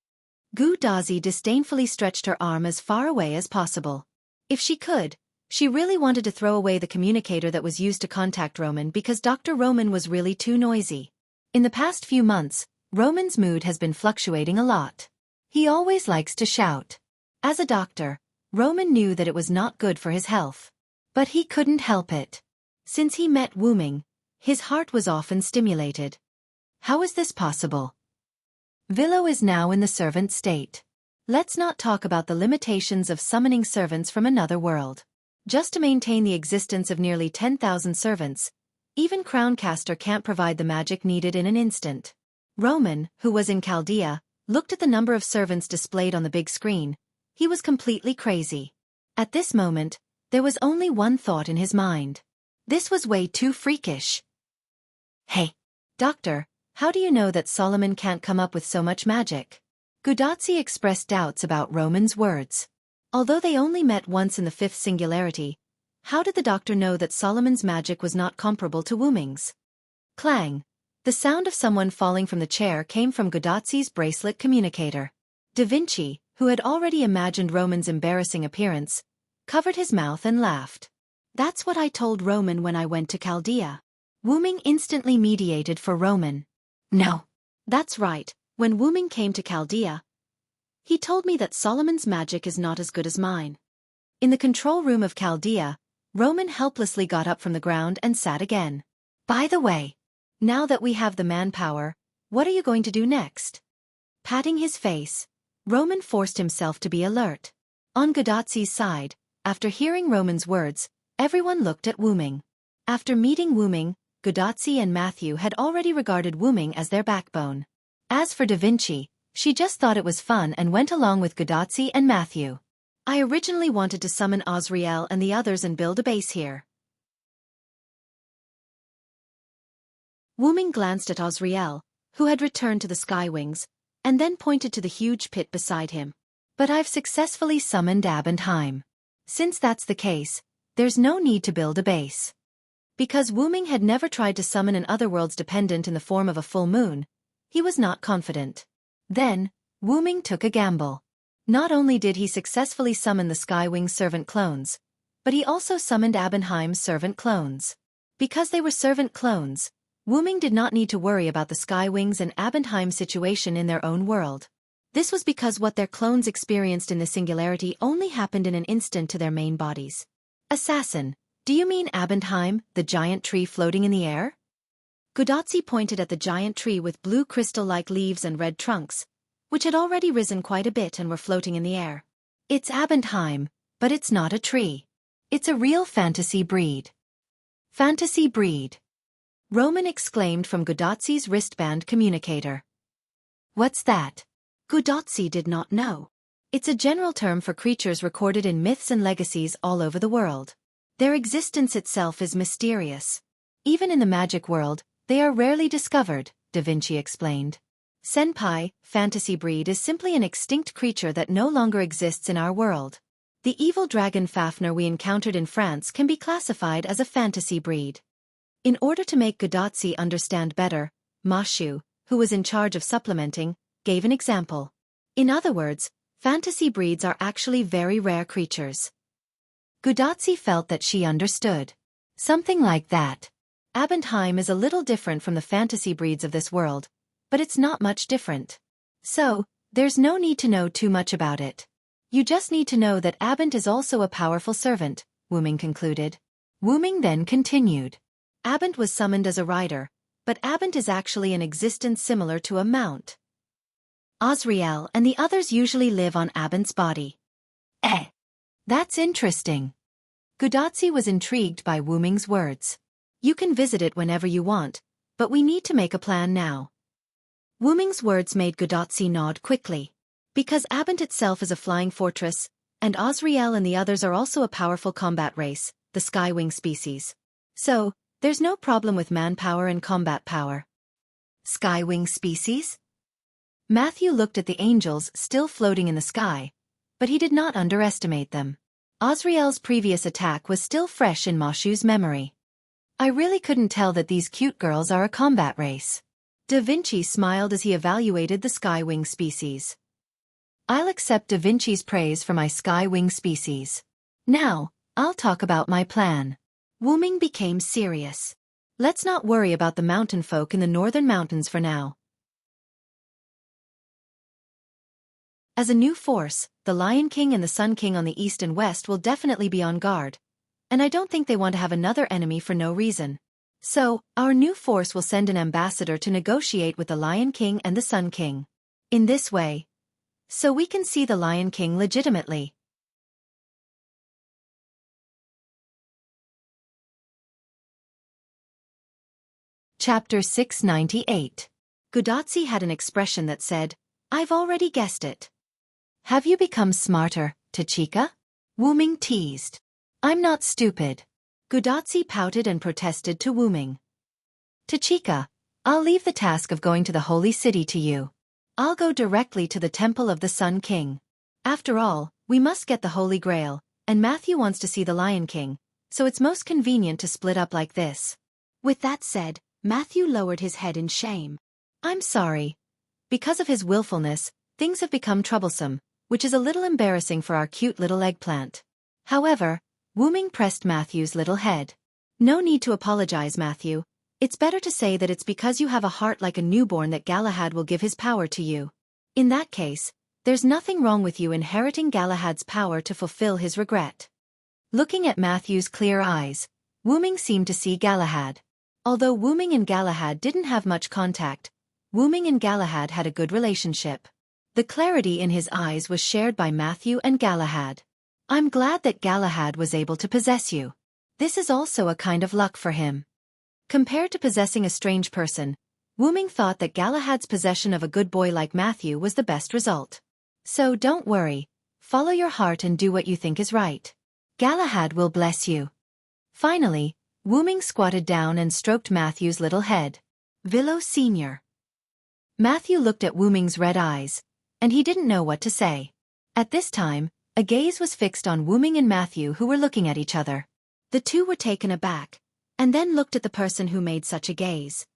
Gudatzi disdainfully stretched her arm as far away as possible. If she could, she really wanted to throw away the communicator that was used to contact Roman because Dr. Roman was really too noisy. In the past few months, Roman's mood has been fluctuating a lot. He always likes to shout. As a doctor, Roman knew that it was not good for his health. But he couldn't help it. Since he met Wu Ming, his heart was often stimulated. How is this possible? Villo is now in the servant state. Let's not talk about the limitations of summoning servants from another world. Just to maintain the existence of nearly 10,000 servants, even Crowncaster can't provide the magic needed in an instant. Roman, who was in Chaldea, looked at the number of servants displayed on the big screen. He was completely crazy. At this moment, there was only one thought in his mind. This was way too freakish. Hey, doctor, how do you know that Solomon can't come up with so much magic? Gudatzi expressed doubts about Roman's words. Although they only met once in the fifth singularity, how did the doctor know that Solomon's magic was not comparable to Wu Ming's? Clang! The sound of someone falling from the chair came from Gudatzi's bracelet communicator. Da Vinci, who had already imagined Roman's embarrassing appearance, covered his mouth and laughed. That's what I told Roman when I went to Chaldea. Wu Ming instantly mediated for Roman. No. That's right, when Wu Ming came to Chaldea, he told me that Solomon's magic is not as good as mine. In the control room of Chaldea, Roman helplessly got up from the ground and sat again. By the way, now that we have the manpower, what are you going to do next? Patting his face, Roman forced himself to be alert. On Gudatzi's side, after hearing Roman's words, everyone looked at Wu Ming. After meeting Wu Ming, Gudatzi and Matthew had already regarded Wu Ming as their backbone. As for Da Vinci, she just thought it was fun and went along with Gudatzi and Matthew. I originally wanted to summon Azrael and the others and build a base here. Wu Ming glanced at Azrael, who had returned to the Skywings, and then pointed to the huge pit beside him. But I've successfully summoned Abendheim. Since that's the case, there's no need to build a base. Because Wu Ming had never tried to summon an otherworld's dependent in the form of a full moon, he was not confident. Then, Wu Ming took a gamble. Not only did he successfully summon the Skywing servant clones, but he also summoned Abendheim's servant clones. Because they were servant clones, Wu Ming did not need to worry about the Skywings and Abendheim's situation in their own world. This was because what their clones experienced in the singularity only happened in an instant to their main bodies. Assassin, do you mean Abendheim, the giant tree floating in the air? Gudatzi pointed at the giant tree with blue crystal-like leaves and red trunks, which had already risen quite a bit and were floating in the air. It's Abendheim, but it's not a tree. It's a real fantasy breed. Fantasy breed. Roman exclaimed from Gudatzi's wristband communicator. What's that? Gudatzi did not know. It's a general term for creatures recorded in myths and legacies all over the world. Their existence itself is mysterious. Even in the magic world, they are rarely discovered, Da Vinci explained. Senpai, fantasy breed is simply an extinct creature that no longer exists in our world. The evil dragon Fafnir we encountered in France can be classified as a fantasy breed. In order to make Gudatzi understand better, Mashu, who was in charge of supplementing, gave an example. In other words, fantasy breeds are actually very rare creatures. Gudatzi felt that she understood. Something like that. Abendheim is a little different from the fantasy breeds of this world, but it's not much different. So, there's no need to know too much about it. You just need to know that Abend is also a powerful servant, Wu Ming concluded. Wu Ming then continued. Abent was summoned as a rider, but Abent is actually an existence similar to a mount. Osriel and the others usually live on Abent's body. That's interesting. Gudatsi was intrigued by Wu Ming's words. You can visit it whenever you want, but we need to make a plan now. Wu Ming's words made Gudatsi nod quickly. Because Abent itself is a flying fortress, and Osriel and the others are also a powerful combat race, the Skywing species. So, there's no problem with manpower and combat power. Skywing species? Matthew looked at the angels still floating in the sky, but he did not underestimate them. Osriel's previous attack was still fresh in Moshu's memory. I really couldn't tell that these cute girls are a combat race. Da Vinci smiled as he evaluated the Skywing species. I'll accept Da Vinci's praise for my Skywing species. Now, I'll talk about my plan. Wu Ming became serious. Let's not worry about the mountain folk in the northern mountains for now. As a new force, the Lion King and the Sun King on the east and west will definitely be on guard, and I don't think they want to have another enemy for no reason. So, our new force will send an ambassador to negotiate with the Lion King and the Sun King. In this way, so we can see the Lion King legitimately. Chapter 698. Gudatsi had an expression that said, I've already guessed it. Have you become smarter, Tachika? Wu Ming teased. I'm not stupid. Gudatsi pouted and protested to Wu Ming. Tachika, I'll leave the task of going to the holy city to you. I'll go directly to the temple of the Sun King. After all, we must get the Holy Grail, and Matthew wants to see the Lion King, so it's most convenient to split up like this. With that said, Matthew lowered his head in shame. I'm sorry. Because of his willfulness, things have become troublesome, which is a little embarrassing for our cute little eggplant. However, Wu Ming pressed Matthew's little head. No need to apologize, Matthew. It's better to say that it's because you have a heart like a newborn that Galahad will give his power to you. In that case, there's nothing wrong with you inheriting Galahad's power to fulfill his regret. Looking at Matthew's clear eyes, Wu Ming seemed to see Galahad. Although Wu Ming and Galahad didn't have much contact, Wu Ming and Galahad had a good relationship. The clarity in his eyes was shared by Matthew and Galahad. I'm glad that Galahad was able to possess you. This is also a kind of luck for him. Compared to possessing a strange person, Wu Ming thought that Galahad's possession of a good boy like Matthew was the best result. So don't worry, follow your heart and do what you think is right. Galahad will bless you. Finally, Wu Ming squatted down and stroked Matthew's little head. Villo Sr. Matthew looked at Wu Ming's red eyes, and he didn't know what to say. At this time, a gaze was fixed on Wu Ming and Matthew, who were looking at each other. The two were taken aback, and then looked at the person who made such a gaze.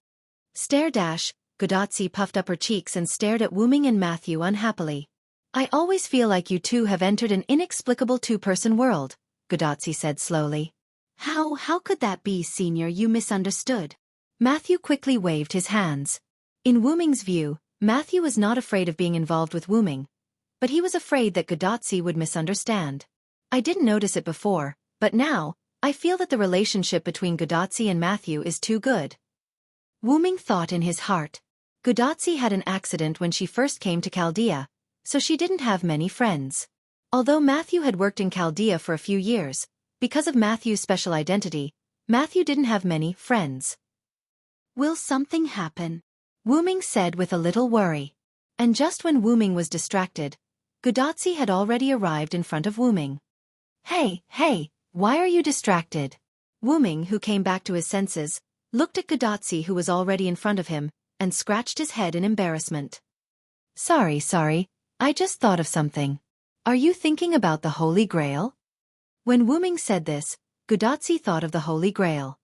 Gudatsi puffed up her cheeks and stared at Wu Ming and Matthew unhappily. I always feel like you two have entered an inexplicable two-person world, Gudatsi said slowly. How could that be, Senior? You misunderstood. Matthew quickly waved his hands. In Wu Ming's view, Matthew was not afraid of being involved with Wu Ming, but he was afraid that Gudatsi would misunderstand. I didn't notice it before, but now, I feel that the relationship between Gudatsi and Matthew is too good. Wu Ming thought in his heart. Gudatsi had an accident when she first came to Chaldea, so she didn't have many friends. Although Matthew had worked in Chaldea for a few years, because of Matthew's special identity, Matthew didn't have many friends. Will something happen? Wu Ming said with a little worry. And just when Wu Ming was distracted, Gudatsi had already arrived in front of Wu Ming. Hey, why are you distracted? Wu Ming, who came back to his senses, looked at Gudatsi, who was already in front of him, and scratched his head in embarrassment. Sorry, I just thought of something. Are you thinking about the Holy Grail? When Wu Ming said this, Gudatsi thought of the Holy Grail.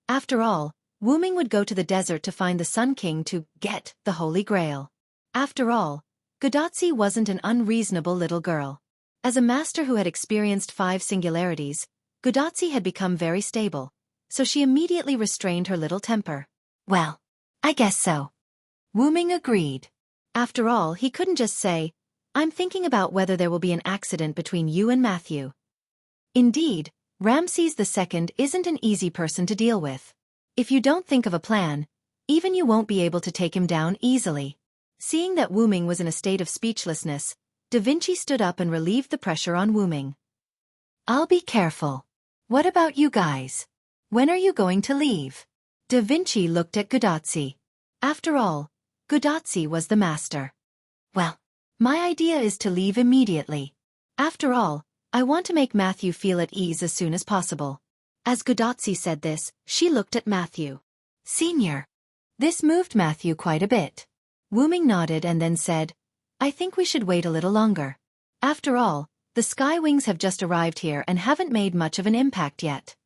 After all, Wu Ming would go to the desert to find the Sun King to get the Holy Grail. After all, Gudatsi wasn't an unreasonable little girl. As a master who had experienced 5 singularities, Gudatsi had become very stable, so she immediately restrained her little temper. Well, I guess so. Wu Ming agreed. After all, he couldn't just say, I'm thinking about whether there will be an accident between you and Matthew. Indeed, Ramses II isn't an easy person to deal with. If you don't think of a plan, even you won't be able to take him down easily. Seeing that Wu Ming was in a state of speechlessness, Da Vinci stood up and relieved the pressure on Wu Ming. I'll be careful. What about you guys? When are you going to leave? Da Vinci looked at Guidazzi. After all, Guidazzi was the master. Well, my idea is to leave immediately. After all, I want to make Matthew feel at ease as soon as possible. As Guidazzi said this, she looked at Matthew. Senior. This moved Matthew quite a bit. Wu Ming nodded and then said, I think we should wait a little longer. After all, the Sky Wings have just arrived here and haven't made much of an impact yet.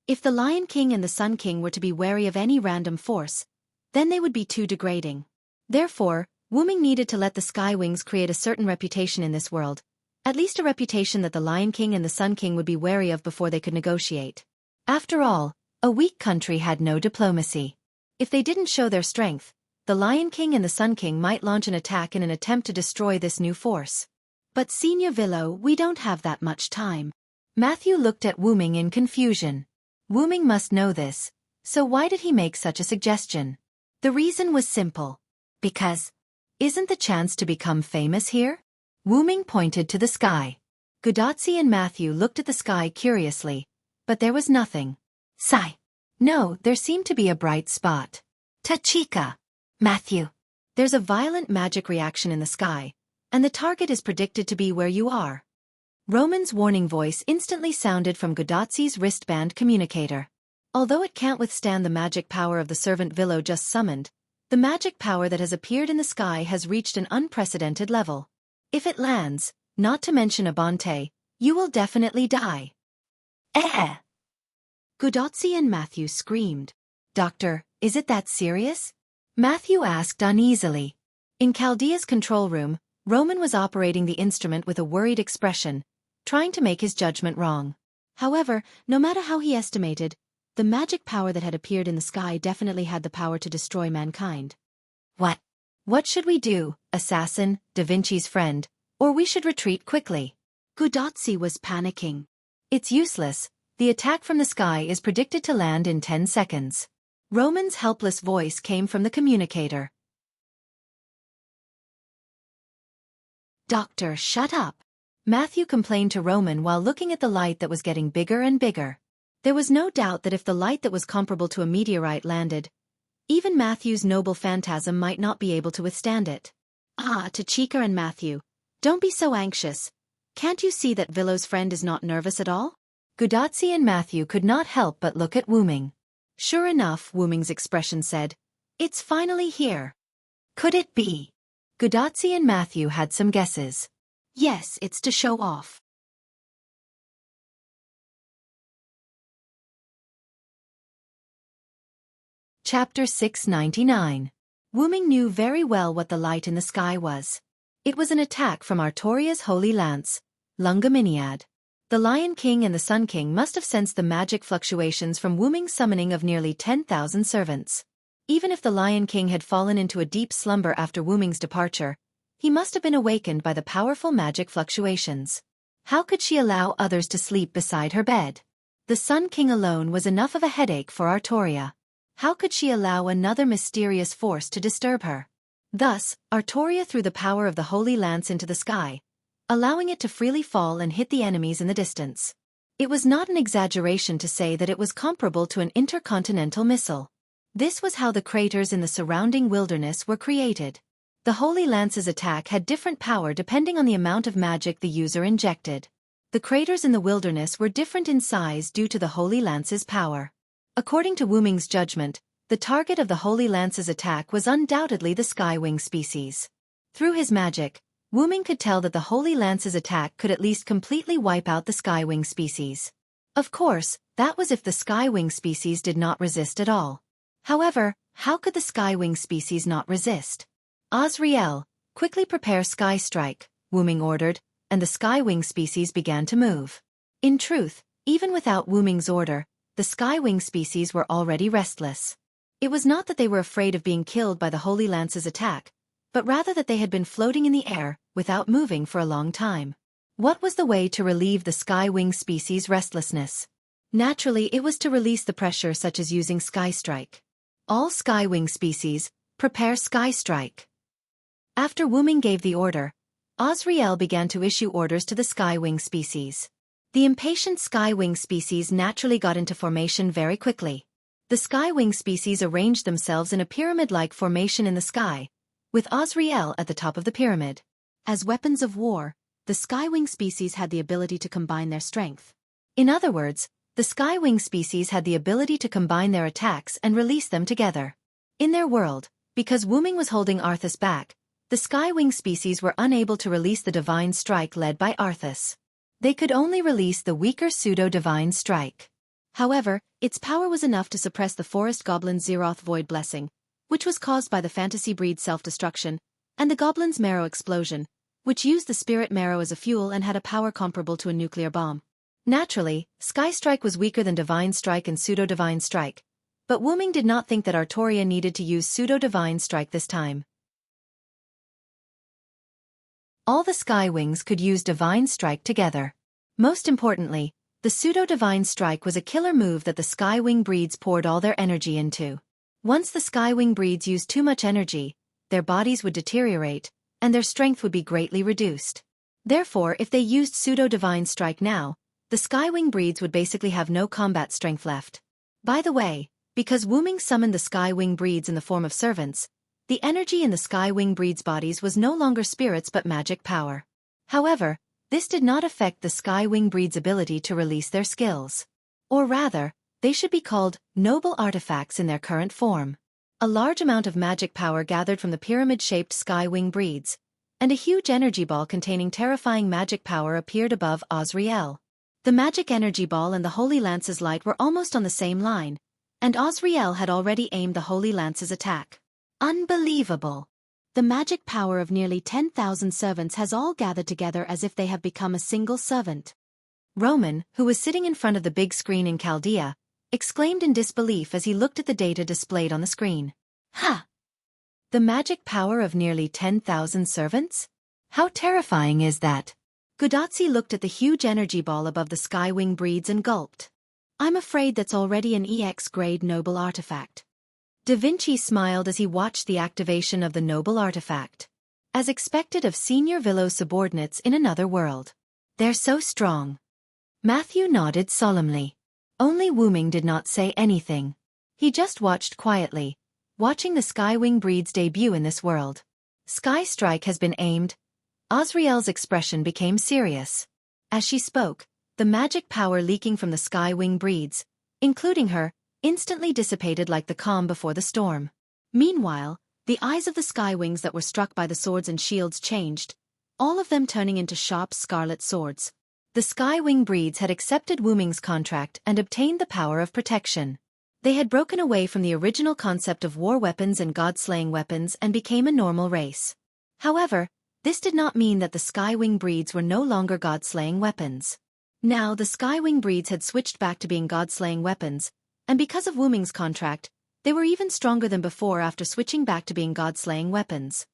If the Lion King and the Sun King were to be wary of any random force, then they would be too degrading. Therefore, Wu Ming needed to let the Sky Wings create a certain reputation in this world, at least a reputation that the Lion King and the Sun King would be wary of before they could negotiate. After all, a weak country had no diplomacy. If they didn't show their strength, the Lion King and the Sun King might launch an attack in an attempt to destroy this new force. But Senior Villo, we don't have that much time. Matthew looked at Wu Ming in confusion. Wu Ming must know this, so why did he make such a suggestion? The reason was simple. Because, isn't the chance to become famous here? Wu Ming pointed to the sky. Guidazzi and Matthew looked at the sky curiously, but there was nothing. Sigh. No, there seemed to be a bright spot. Tachika. Matthew. There's a violent magic reaction in the sky, and the target is predicted to be where you are. Roman's warning voice instantly sounded from Guidazzi's wristband communicator. Although it can't withstand the magic power of the servant Villo just summoned, the magic power that has appeared in the sky has reached an unprecedented level. If it lands, not to mention Abante, you will definitely die. Guidazzi and Matthew screamed. Doctor, is it that serious? Matthew asked uneasily. In Chaldea's control room, Roman was operating the instrument with a worried expression, trying to make his judgment wrong. However, no matter how he estimated, the magic power that had appeared in the sky definitely had the power to destroy mankind. What should we do, assassin, Da Vinci's friend, or we should retreat quickly? Guidazzi was panicking. It's useless, the attack from the sky is predicted to land in 10 seconds. Roman's helpless voice came from the communicator. Doctor, shut up. Matthew complained to Roman while looking at the light that was getting bigger and bigger. There was no doubt that if the light that was comparable to a meteorite landed, even Matthew's noble phantasm might not be able to withstand it. Tachika and Matthew, don't be so anxious. Can't you see that Villo's friend is not nervous at all? Guidazzi and Matthew could not help but look at Wu Ming. Sure enough, Wu Ming's expression said, it's finally here. Could it be? Guidazzi and Matthew had some guesses. Yes, it's to show off. Chapter 699. Wu Ming knew very well what the light in the sky was. It was an attack from Artoria's holy lance, Lungaminiad. The Lion King and the Sun King must have sensed the magic fluctuations from Wu Ming's summoning of nearly 10,000 servants. Even if the Lion King had fallen into a deep slumber after Wu Ming's departure, he must have been awakened by the powerful magic fluctuations. How could she allow others to sleep beside her bed? The Sun King alone was enough of a headache for Artoria. How could she allow another mysterious force to disturb her? Thus, Artoria threw the power of the Holy Lance into the sky, allowing it to freely fall and hit the enemies in the distance. It was not an exaggeration to say that it was comparable to an intercontinental missile. This was how the craters in the surrounding wilderness were created. The Holy Lance's attack had different power depending on the amount of magic the user injected. The craters in the wilderness were different in size due to the Holy Lance's power. According to Wu Ming's judgment, the target of the Holy Lance's attack was undoubtedly the Skywing species. Through his magic, Wu Ming could tell that the Holy Lance's attack could at least completely wipe out the Skywing species. Of course, that was if the Skywing species did not resist at all. However, how could the Skywing species not resist? Azrael, quickly prepare Sky Strike, Wu Ming ordered, and the Skywing species began to move. In truth, even without Wu Ming's order, the Skywing species were already restless. It was not that they were afraid of being killed by the Holy Lance's attack, but rather that they had been floating in the air, without moving for a long time. What was the way to relieve the Skywing species' restlessness? Naturally, it was to release the pressure such as using Sky Strike. All Skywing species, prepare Sky Strike. After Wuming gave the order, Azrael began to issue orders to the Skywing species. The impatient Skywing species naturally got into formation very quickly. The Skywing species arranged themselves in a pyramid-like formation in the sky, with Azrael at the top of the pyramid. As weapons of war, the Skywing species had the ability to combine their strength. In other words, the Skywing species had the ability to combine their attacks and release them together. In their world, because Wuming was holding Arthas back, the Skywing species were unable to release the Divine Strike led by Arthas. They could only release the weaker pseudo-Divine Strike. However, its power was enough to suppress the Forest Goblin's Zeroth Void Blessing, which was caused by the Fantasy Breed's self-destruction, and the Goblin's Marrow Explosion, which used the Spirit Marrow as a fuel and had a power comparable to a nuclear bomb. Naturally, Sky Strike was weaker than Divine Strike and Pseudo-Divine Strike, but Wuming did not think that Artoria needed to use Pseudo-Divine Strike this time. All the Skywings could use Divine Strike together. Most importantly, the Pseudo-Divine Strike was a killer move that the Skywing breeds poured all their energy into. Once the Skywing breeds used too much energy, their bodies would deteriorate, and their strength would be greatly reduced. Therefore, if they used Pseudo-Divine Strike now, the Skywing breeds would basically have no combat strength left. By the way, because Wuming summoned the Skywing breeds in the form of servants, the energy in the Skywing breeds' bodies was no longer spirits but magic power. However, this did not affect the Skywing breeds' ability to release their skills. Or rather, they should be called noble artifacts in their current form. A large amount of magic power gathered from the pyramid-shaped Skywing breeds, and a huge energy ball containing terrifying magic power appeared above Azrael. The magic energy ball and the Holy Lance's light were almost on the same line, and Azrael had already aimed the Holy Lance's attack. Unbelievable! The magic power of nearly 10,000 servants has all gathered together as if they have become a single servant. Roman, who was sitting in front of the big screen in Chaldea, exclaimed in disbelief as he looked at the data displayed on the screen. Ha! The magic power of nearly 10,000 servants? How terrifying is that? Gudatsi looked at the huge energy ball above the Skywing breeds and gulped. I'm afraid that's already an EX-grade noble artifact. Da Vinci smiled as he watched the activation of the noble artifact. As expected of Senior Villo's subordinates in another world. They're so strong. Matthew nodded solemnly. Only Wuming did not say anything. He just watched quietly, watching the Skywing breed's debut in this world. Sky Strike has been aimed. Azrael's expression became serious. As she spoke, the magic power leaking from the Skywing breeds, including her, instantly dissipated like the calm before the storm. Meanwhile, the eyes of the Skywings that were struck by the swords and shields changed, all of them turning into sharp scarlet swords. The Skywing breeds had accepted Wuming's contract and obtained the power of protection. They had broken away from the original concept of war weapons and god-slaying weapons and became a normal race. However, this did not mean that the Skywing breeds were no longer god-slaying weapons. Now the Skywing breeds had switched back to being god-slaying weapons, and because of Wuming's contract, they were even stronger than before after switching back to being god-slaying weapons.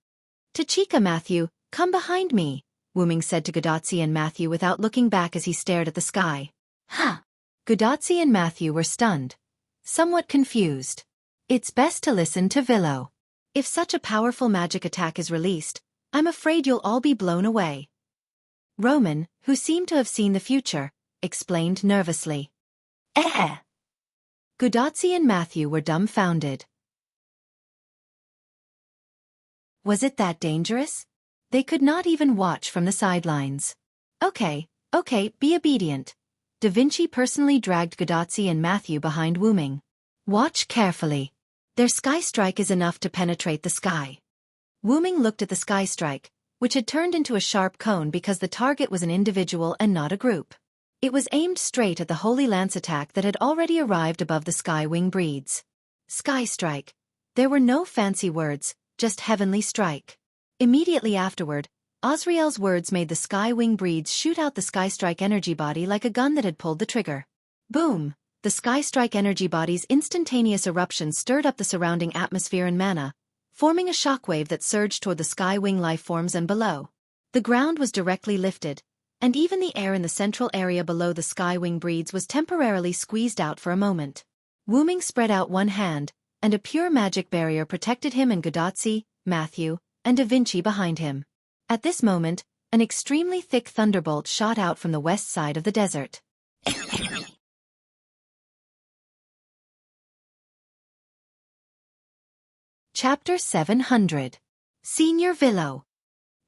Tachika, Matthew, come behind me, Wuming said to Gudatsi and Matthew without looking back as he stared at the sky. Ha! Gudatsi and Matthew were stunned, somewhat confused. It's best to listen to Villo. If such a powerful magic attack is released, I'm afraid you'll all be blown away. Roman, who seemed to have seen the future, explained nervously. Gudatsi and Matthew were dumbfounded. Was it that dangerous? They could not even watch from the sidelines. Okay, be obedient. Da Vinci personally dragged Gudatsi and Matthew behind Wuming. Watch carefully. Their Sky Strike is enough to penetrate the sky. Wuming looked at the Sky Strike, which had turned into a sharp cone because the target was an individual and not a group. It was aimed straight at the Holy Lance attack that had already arrived above the Skywing breeds. Sky Strike. There were no fancy words, just heavenly strike. Immediately afterward, Azrael's words made the Skywing breeds shoot out the Sky Strike energy body like a gun that had pulled the trigger. Boom! The Sky Strike energy body's instantaneous eruption stirred up the surrounding atmosphere and mana, forming a shockwave that surged toward the Skywing lifeforms and below. The ground was directly lifted, and even the air in the central area below the Skywing breeds was temporarily squeezed out for a moment. Wu Ming spread out one hand, and a pure magic barrier protected him and Gudatzi, Matthew, and Da Vinci behind him. At this moment, an extremely thick thunderbolt shot out from the west side of the desert. Chapter 700. Senior Villo.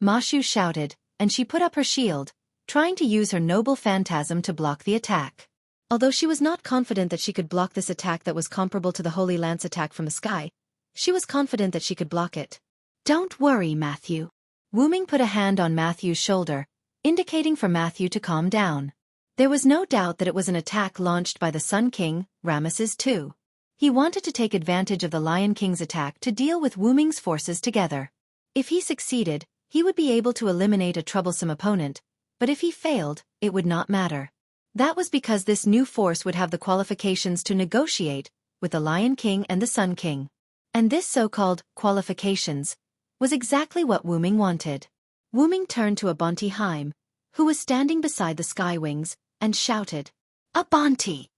Ma Shu shouted, and she put up her shield, trying to use her noble phantasm to block the attack. Although she was not confident that she could block this attack that was comparable to the Holy Lance attack from the sky, she was confident that she could block it. Don't worry, Matthew. Wu Ming put a hand on Matthew's shoulder, indicating for Matthew to calm down. There was no doubt that it was an attack launched by the Sun King, Ramesses II. He wanted to take advantage of the Lion King's attack to deal with Wu Ming's forces together. If he succeeded, he would be able to eliminate a troublesome opponent, but if he failed, it would not matter. That was because this new force would have the qualifications to negotiate with the Lion King and the Sun King. And this so-called qualifications was exactly what Wu Ming wanted. Wu Ming turned to Abanti Haim, who was standing beside the Skywings, and shouted, "Abanti!"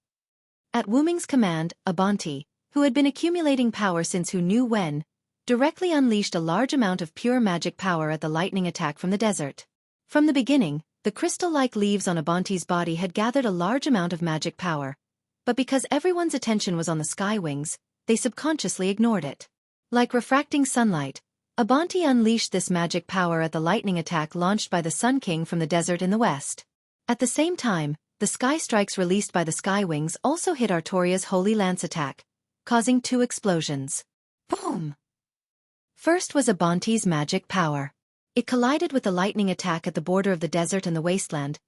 At Wu Ming's command, Abanti, who had been accumulating power since who knew when, directly unleashed a large amount of pure magic power at the lightning attack from the desert. From the beginning, the crystal-like leaves on Abanti's body had gathered a large amount of magic power, but because everyone's attention was on the Skywings, they subconsciously ignored it. Like refracting sunlight, Abanti unleashed this magic power at the lightning attack launched by the Sun King from the desert in the west. At the same time, the sky strikes released by the Skywings also hit Artoria's Holy Lance attack, causing 2 explosions. Boom! First was Abanti's magic power. It collided with the lightning attack at the border of the desert and the wasteland,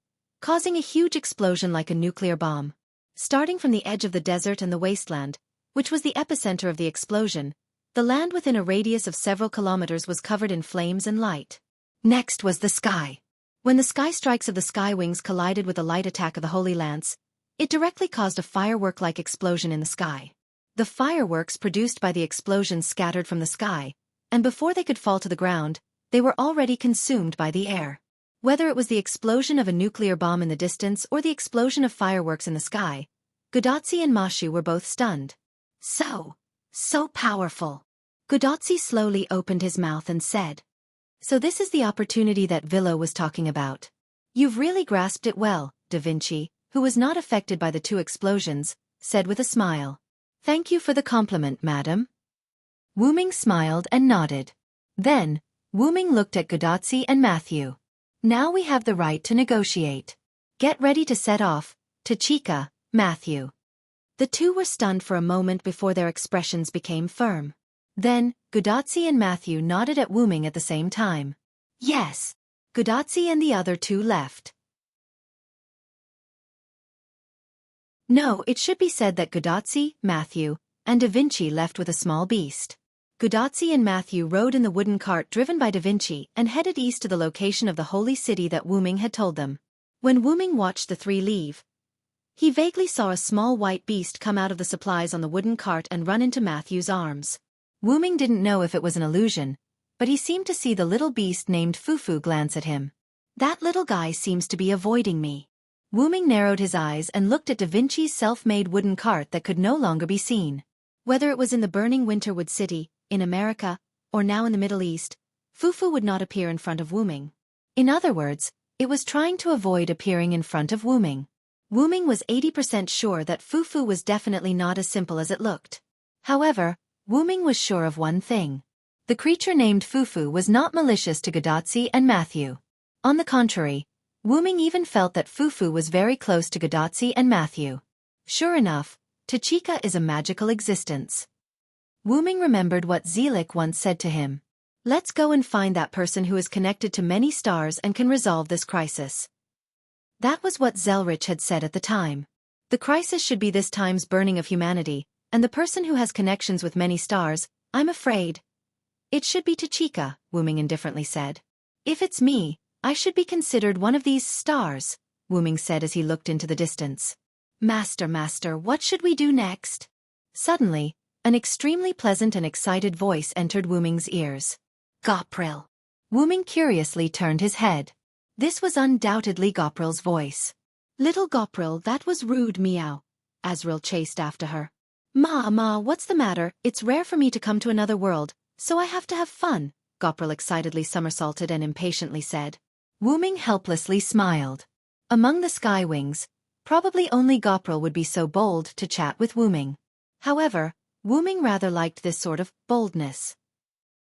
causing a huge explosion like a nuclear bomb. Starting from the edge of the desert and the wasteland, which was the epicenter of the explosion, the land within a radius of several kilometers was covered in flames and light. Next was the sky. When the sky strikes of the Skywings collided with the light attack of the Holy Lance, it directly caused a firework-like explosion in the sky. The fireworks produced by the explosion scattered from the sky, and before they could fall to the ground, they were already consumed by the air. Whether it was the explosion of a nuclear bomb in the distance or the explosion of fireworks in the sky, Gudatzi and Ma Shu were both stunned. So powerful. Gudatzi slowly opened his mouth and said, "So this is the opportunity that Villo was talking about. You've really grasped it well," Da Vinci, who was not affected by the 2 explosions, said with a smile. "Thank you for the compliment, madam." Wu Ming smiled and nodded. Then, Wu Ming looked at Gudatzi and Matthew. "Now we have the right to negotiate. Get ready to set off, Tachika, Matthew." The 2 were stunned for a moment before their expressions became firm. Then, Gudatzi and Matthew nodded at Wu Ming at the same time. Yes. Gudatzi and the other 2 left. No, it should be said that Gudatzi, Matthew, and Da Vinci left with a small beast. Gudatzi and Matthew rode in the wooden cart driven by Da Vinci and headed east to the location of the holy city that Wu Ming had told them. When Wu Ming watched the 3 leave, he vaguely saw a small white beast come out of the supplies on the wooden cart and run into Matthew's arms. Wu Ming didn't know if it was an illusion, but he seemed to see the little beast named Fufu glance at him. "That little guy seems to be avoiding me." Wu Ming narrowed his eyes and looked at Da Vinci's self-made wooden cart that could no longer be seen. Whether it was in the burning Winterwood City, in America, or now in the Middle East, Fufu would not appear in front of Wu Ming. In other words, it was trying to avoid appearing in front of Wu Ming. Wu Ming was 80% sure that Fufu was definitely not as simple as it looked. However, Wu Ming was sure of one thing. The creature named Fufu was not malicious to Gudatzi and Matthew. On the contrary, Wu Ming even felt that Fufu was very close to Gudatzi and Matthew. Sure enough, Tachika is a magical existence. Wu Ming remembered what Zelik once said to him. "Let's go and find that person who is connected to many stars and can resolve this crisis." That was what Zelrich had said at the time. The crisis should be this time's burning of humanity, and the person who has connections with many stars, I'm afraid. "It should be Tachika," Wu Ming indifferently said. "If it's me, I should be considered one of these stars," Wu Ming said as he looked into the distance. Master, what should we do next?" Suddenly, an extremely pleasant and excited voice entered Wu Ming's ears. "Gopril." Wu Ming curiously turned his head. This was undoubtedly Gopril's voice. Little Gopril, that was rude, meow. Azrael chased after her. Ma, what's the matter? It's rare for me to come to another world, so I have to have fun, Gopril excitedly somersaulted and impatiently said. Wuming helplessly smiled. Among the Skywings, probably only Gopril would be so bold to chat with Wuming. However, Wuming rather liked this sort of boldness.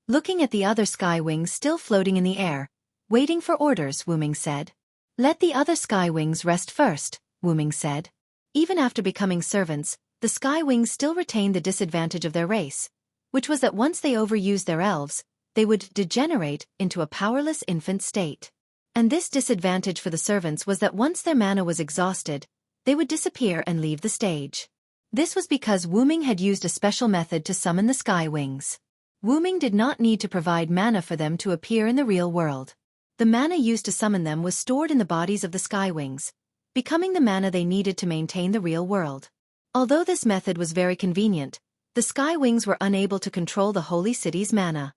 Looking at the other Skywings still floating in the air, waiting for orders, Wuming said. Let the other Skywings rest first, Wuming said. Even after becoming servants, the Skywings still retained the disadvantage of their race, which was that once they overused their elves, they would degenerate into a powerless infant state. And this disadvantage for the servants was that once their mana was exhausted, they would disappear and leave the stage. This was because Wuming had used a special method to summon the Skywings. Wuming did not need to provide mana for them to appear in the real world. The mana used to summon them was stored in the bodies of the Skywings, becoming the mana they needed to maintain the real world. Although this method was very convenient, the Skywings were unable to control the Holy City's mana.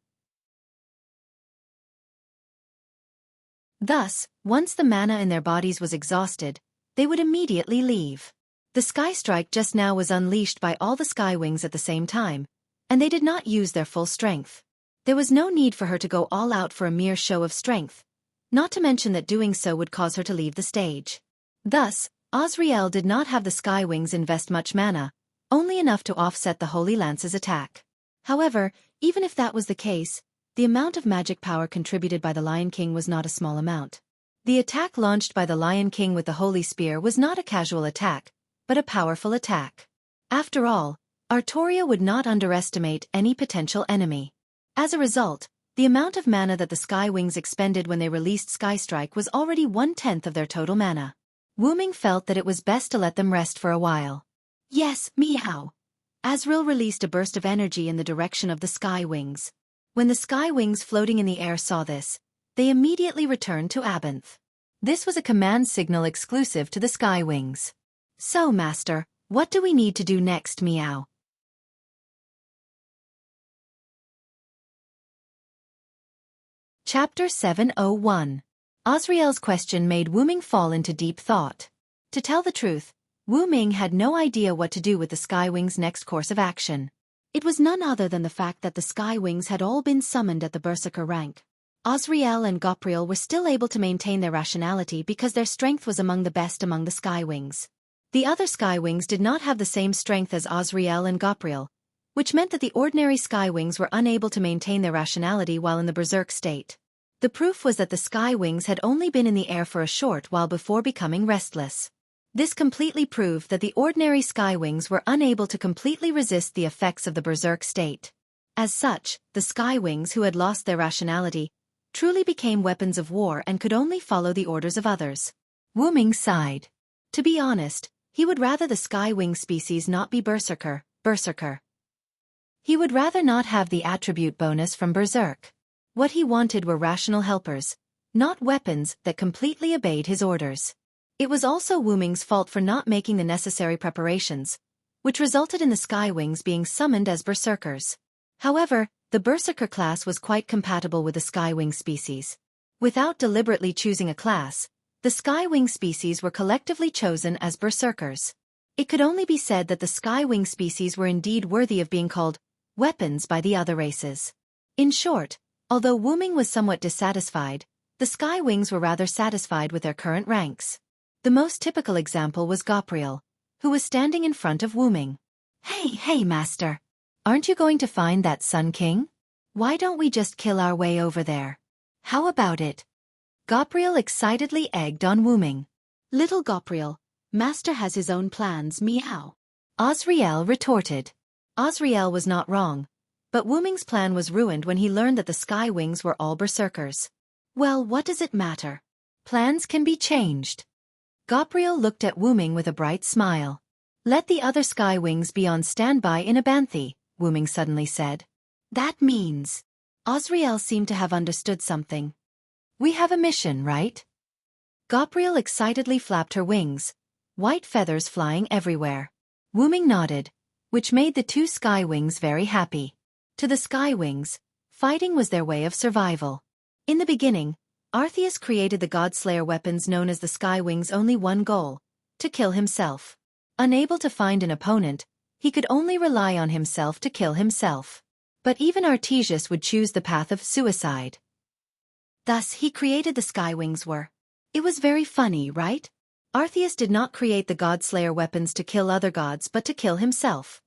Thus, once the mana in their bodies was exhausted, they would immediately leave. The Sky Strike just now was unleashed by all the Skywings at the same time, and they did not use their full strength. There was no need for her to go all out for a mere show of strength, not to mention that doing so would cause her to leave the stage. Thus, Azrael did not have the Skywings invest much mana, only enough to offset the Holy Lance's attack. However, even if that was the case, the amount of magic power contributed by the Lion King was not a small amount. The attack launched by the Lion King with the Holy Spear was not a casual attack, but a powerful attack. After all, Artoria would not underestimate any potential enemy. As a result, the amount of mana that the Skywings expended when they released Sky Strike was already 1/10 of their total mana. Wuming felt that it was best to let them rest for a while. Yes, meow. Azrael released a burst of energy in the direction of the Skywings. When the Skywings floating in the air saw this, they immediately returned to Abinth. This was a command signal exclusive to the Skywings. So, Master, what do we need to do next, meow? Chapter 701. Azrael's question made Wuming fall into deep thought. To tell the truth, Wuming had no idea what to do with the Skywings' next course of action. It was none other than the fact that the Skywings had all been summoned at the Berserker rank. Azrael and Gopril were still able to maintain their rationality because their strength was among the best among the Skywings. The other Skywings did not have the same strength as Azrael and Gopril, which meant that the ordinary Skywings were unable to maintain their rationality while in the Berserk state. The proof was that the Skywings had only been in the air for a short while before becoming restless. This completely proved that the ordinary Skywings were unable to completely resist the effects of the Berserk state. As such, the Skywings who had lost their rationality truly became weapons of war and could only follow the orders of others. Wuming sighed. To be honest, he would rather the Skywing species not be Berserker. He would rather not have the attribute bonus from Berserk. What he wanted were rational helpers, not weapons that completely obeyed his orders. It was also Wuming's fault for not making the necessary preparations, which resulted in the Skywings being summoned as Berserkers. However, the Berserker class was quite compatible with the Skywing species. Without deliberately choosing a class, the Skywing species were collectively chosen as Berserkers. It could only be said that the Skywing species were indeed worthy of being called weapons by the other races. In short, although Wuming was somewhat dissatisfied, the Skywings were rather satisfied with their current ranks. The most typical example was Gopril, who was standing in front of Wuming. Hey, Master. Aren't you going to find that Sun King? Why don't we just kill our way over there? How about it? Gopril excitedly egged on Wuming. Little Gopril, Master has his own plans, meow. Azrael retorted. Azrael was not wrong, but Wuming's plan was ruined when he learned that the Skywings were all Berserkers. Well, what does it matter? Plans can be changed. Gopril looked at Wuming with a bright smile. Let the other Skywings be on standby in Abanthe, Wuming suddenly said. That means... Azrael seemed to have understood something. We have a mission, right? Gopril excitedly flapped her wings, white feathers flying everywhere. Wuming nodded, which made the two Skywings very happy. To the Skywings, fighting was their way of survival. In the beginning, Arceus created the God-Slayer weapons known as the Skywings only one goal: to kill himself. Unable to find an opponent, he could only rely on himself to kill himself. But even Arceus would choose the path of suicide. Thus he created the Skywings were. It was very funny, right? Arceus did not create the God-Slayer weapons to kill other gods but to kill himself.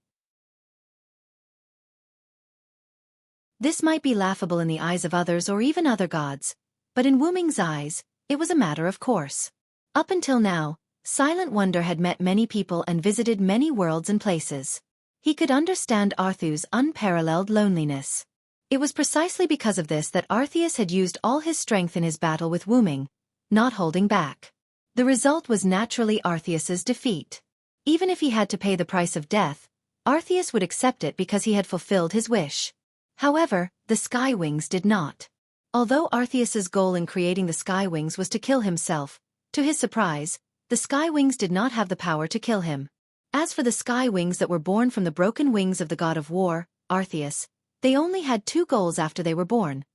This might be laughable in the eyes of others or even other gods, but in Wu Ming's eyes, it was a matter of course. Up until now, Silent Wonder had met many people and visited many worlds and places. He could understand Arceus' unparalleled loneliness. It was precisely because of this that Arceus had used all his strength in his battle with Wu Ming, not holding back. The result was naturally Arceus's defeat. Even if he had to pay the price of death, Arceus would accept it because he had fulfilled his wish. However, the Skywings did not. Although Arceus's goal in creating the Skywings was to kill himself, to his surprise, the Skywings did not have the power to kill him. As for the Skywings that were born from the broken wings of the god of war, Arceus, they only had two goals after they were born: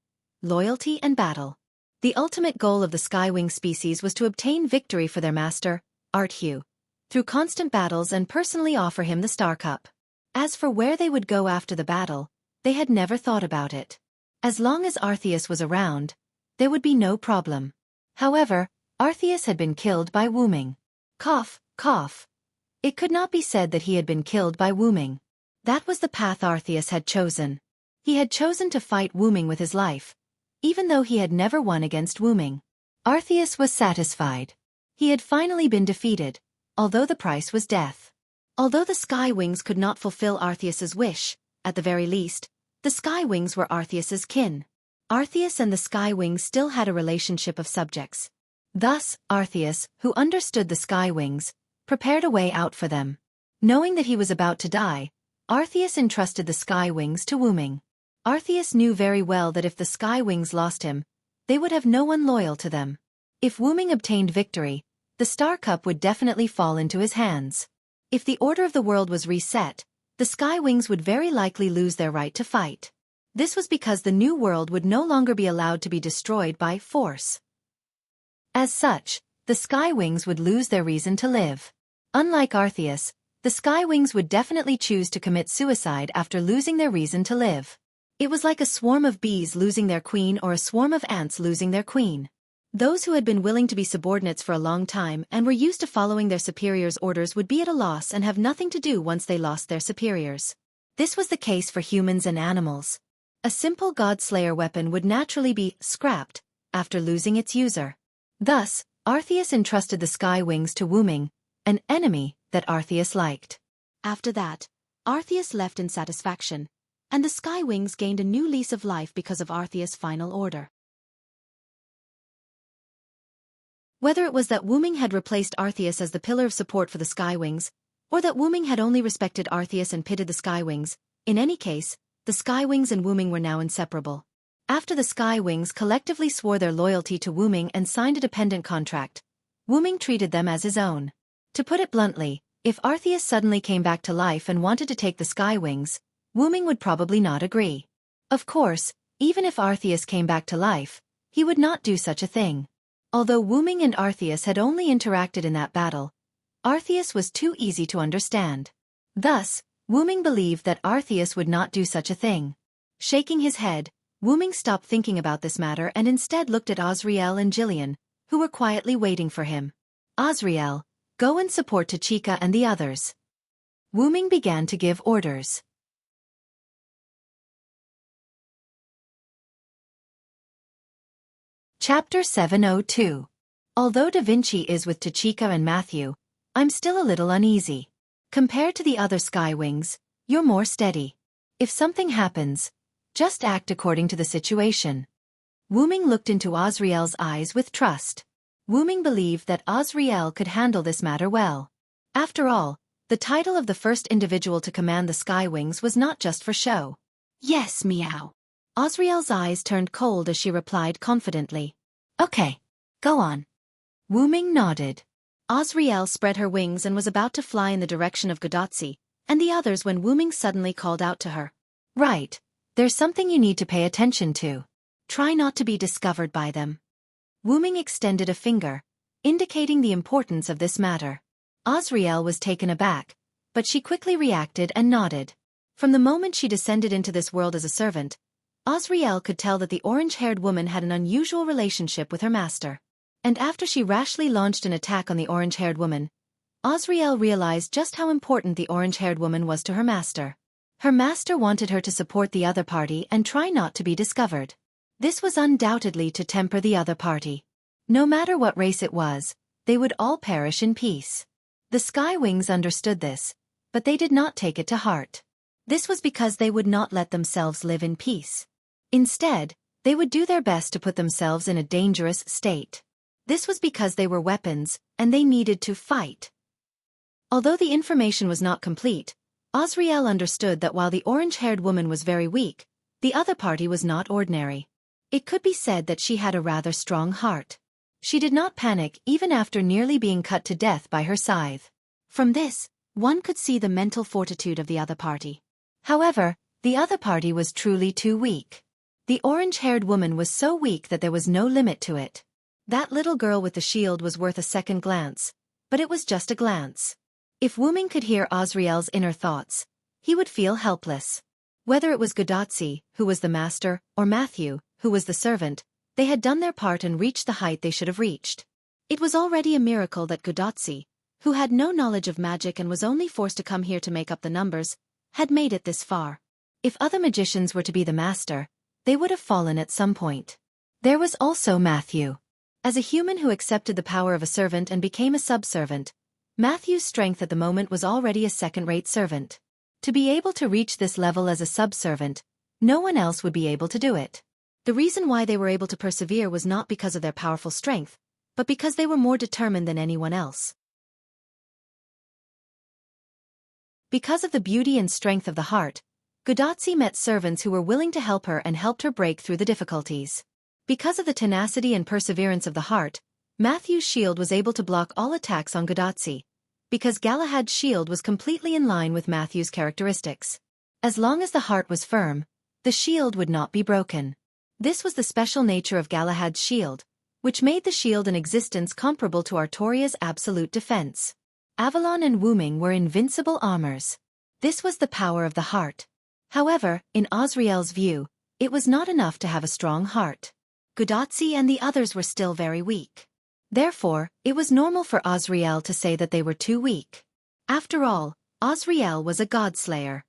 loyalty and battle. The ultimate goal of the Skywing species was to obtain victory for their master, Arceus, through constant battles and personally offer him the Star Cup. As for where they would go after the battle, they had never thought about it. As long as Arceus was around, there would be no problem. However, Arceus had been killed by Wu Ming. Cough, cough. It could not be said that he had been killed by Wu Ming. That was the path Arceus had chosen. He had chosen to fight Wu Ming with his life, even though he had never won against Wu Ming. Arceus was satisfied. He had finally been defeated, although the price was death. Although the Skywings could not fulfill Arceus's wish, at the very least, the Skywings were Arceus's kin. Arceus and the Skywings still had a relationship of subjects. Thus, Arceus, who understood the Skywings, prepared a way out for them. Knowing that he was about to die, Arceus entrusted the Skywings to Wu Ming. Arceus knew very well that if the Skywings lost him, they would have no one loyal to them. If Wu Ming obtained victory, the Star Cup would definitely fall into his hands. If the order of the world was reset, the Skywings would very likely lose their right to fight. This was because the new world would no longer be allowed to be destroyed by force. As such, the Skywings would lose their reason to live. Unlike Arceus, the Skywings would definitely choose to commit suicide after losing their reason to live. It was like a swarm of bees losing their queen or a swarm of ants losing their queen. Those who had been willing to be subordinates for a long time and were used to following their superiors' orders would be at a loss and have nothing to do once they lost their superiors. This was the case for humans and animals. A simple God-Slayer weapon would naturally be scrapped after losing its user. Thus, Arceus entrusted the Skywings to Wu Ming, an enemy that Arceus liked. After that, Arceus left in satisfaction, and the Skywings gained a new lease of life because of Arceus' final order. Whether it was that Wu Ming had replaced Arceus as the pillar of support for the Skywings, or that Wu Ming had only respected Arceus and pitted the Skywings, in any case, the Skywings and Wu Ming were now inseparable. After the Skywings collectively swore their loyalty to Wu Ming and signed a dependent contract, Wu Ming treated them as his own. To put it bluntly, if Arceus suddenly came back to life and wanted to take the Skywings, Wu Ming would probably not agree. Of course, even if Arceus came back to life, he would not do such a thing. Although Wu Ming and Arceus had only interacted in that battle, Arceus was too easy to understand. Thus, Wu Ming believed that Arceus would not do such a thing. Shaking his head, Wu Ming stopped thinking about this matter and instead looked at Azrael and Jillian, who were quietly waiting for him. Azrael, go and support Tachika and the others. Wu Ming began to give orders. Chapter 702. Although Da Vinci is with Tachika and Matthew, I'm still a little uneasy. Compared to the other Skywings, you're more steady. If something happens, just act according to the situation. Wu Ming looked into Azrael's eyes with trust. Wu Ming believed that Azrael could handle this matter well. After all, the title of the first individual to command the Skywings was not just for show. Yes, meow. Azrael's eyes turned cold as she replied confidently. Okay, go on. Wu Ming nodded. Azrael spread her wings and was about to fly in the direction of Godotzi and the others when Wu Ming suddenly called out to her. Right, there's something you need to pay attention to. Try not to be discovered by them. Wu Ming extended a finger, indicating the importance of this matter. Azriel was taken aback, but she quickly reacted and nodded. From the moment she descended into this world as a servant, Azriel could tell that the orange-haired woman had an unusual relationship with her master. And after she rashly launched an attack on the orange-haired woman, Azriel realized just how important the orange-haired woman was to her master. Her master wanted her to support the other party and try not to be discovered. This was undoubtedly to temper the other party. No matter what race it was, they would all perish in peace. The Sky Wings understood this, but they did not take it to heart. This was because they would not let themselves live in peace. Instead, they would do their best to put themselves in a dangerous state. This was because they were weapons, and they needed to fight. Although the information was not complete, Azriel understood that while the orange-haired woman was very weak, the other party was not ordinary. It could be said that she had a rather strong heart. She did not panic even after nearly being cut to death by her scythe. From this, one could see the mental fortitude of the other party. However, the other party was truly too weak. The orange-haired woman was so weak that there was no limit to it. That little girl with the shield was worth a second glance, but it was just a glance. If Wu Ming could hear Azriel's inner thoughts, he would feel helpless. Whether it was Gudatzi, who was the master, or Matthew, who was the servant, they had done their part and reached the height they should have reached. It was already a miracle that Gudatzi, who had no knowledge of magic and was only forced to come here to make up the numbers, had made it this far. If other magicians were to be the master, they would have fallen at some point. There was also Matthew. As a human who accepted the power of a servant and became a subservient, Matthew's strength at the moment was already a second-rate servant. To be able to reach this level as a subservient, no one else would be able to do it. The reason why they were able to persevere was not because of their powerful strength, but because they were more determined than anyone else. Because of the beauty and strength of the heart, Gudatzi met servants who were willing to help her and helped her break through the difficulties. Because of the tenacity and perseverance of the heart, Matthew's shield was able to block all attacks on Gudatzi, because Galahad's shield was completely in line with Matthew's characteristics. As long as the heart was firm, the shield would not be broken. This was the special nature of Galahad's shield, which made the shield in existence comparable to Artoria's absolute defense. Avalon and Wu Ming were invincible armors. This was the power of the heart. However, in Azriel's view, it was not enough to have a strong heart. Gudatzi and the others were still very weak. Therefore, it was normal for Azriel to say that they were too weak. After all, Azriel was a godslayer.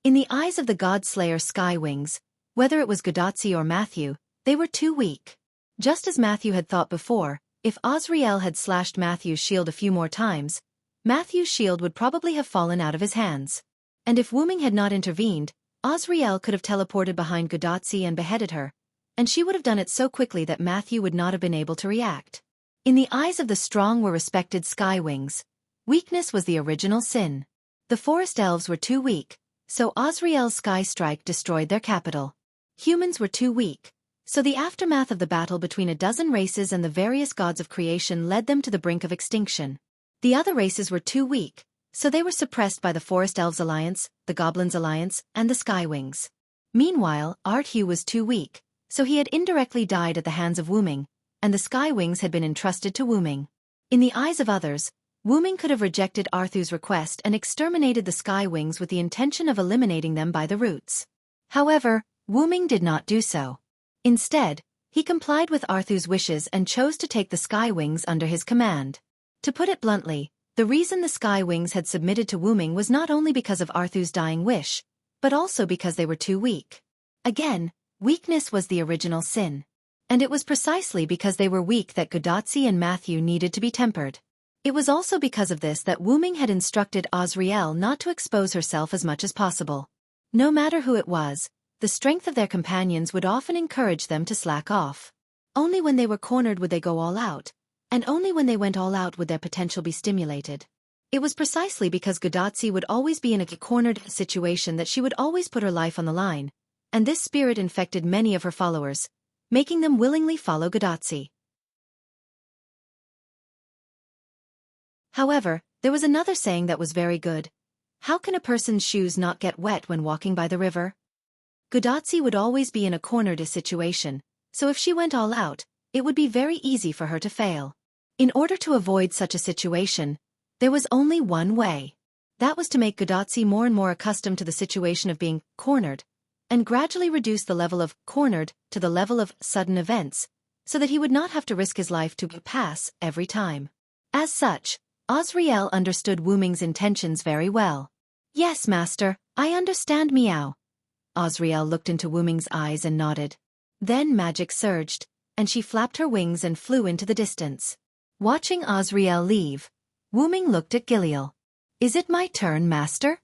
In the eyes of the godslayer Sky Wings, whether it was Gudatzi or Matthew, they were too weak. Just as Matthew had thought before, if Azriel had slashed Matthew's shield a few more times, Matthew's shield would probably have fallen out of his hands. And if Wu Ming had not intervened, Azriel could have teleported behind Gudatzi and beheaded her, and she would have done it so quickly that Matthew would not have been able to react. In the eyes of the strong were respected Sky Wings, weakness was the original sin. The forest elves were too weak, so Azriel's sky strike destroyed their capital. Humans were too weak, so the aftermath of the battle between a dozen races and the various gods of creation led them to the brink of extinction. The other races were too weak, so they were suppressed by the Forest Elves Alliance, the Goblins Alliance, and the Sky Wings. Meanwhile, Arthu was too weak, so he had indirectly died at the hands of Wu Ming, and the Sky Wings had been entrusted to Wu Ming. In the eyes of others, Wu Ming could have rejected Arthu's request and exterminated the Sky Wings with the intention of eliminating them by the roots. However, Wu Ming did not do so. Instead, he complied with Arthu's wishes and chose to take the Sky Wings under his command. To put it bluntly, the reason the Sky Wings had submitted to Wu Ming was not only because of Arthu's dying wish, but also because they were too weak. Again, weakness was the original sin. And it was precisely because they were weak that Gudatzi and Matthew needed to be tempered. It was also because of this that Wu Ming had instructed Azriel not to expose herself as much as possible. No matter who it was, the strength of their companions would often encourage them to slack off. Only when they were cornered would they go all out, and only when they went all out would their potential be stimulated. It was precisely because Gudatzi would always be in a cornered situation that she would always put her life on the line, and this spirit infected many of her followers, making them willingly follow Gudatzi. However, there was another saying that was very good. How can a person's shoes not get wet when walking by the river? Gudatzi would always be in a cornered situation, so if she went all out, it would be very easy for her to fail. In order to avoid such a situation, there was only one way. That was to make Gudatsi more and more accustomed to the situation of being cornered, and gradually reduce the level of cornered to the level of sudden events, so that he would not have to risk his life to pass every time. As such, Azriel understood Wu Ming's intentions very well. Yes, master, I understand, meow. Azriel looked into Wu Ming's eyes and nodded. Then magic surged, and she flapped her wings and flew into the distance. Watching Azriel leave, Wu Ming looked at Giliel. Is it my turn, master?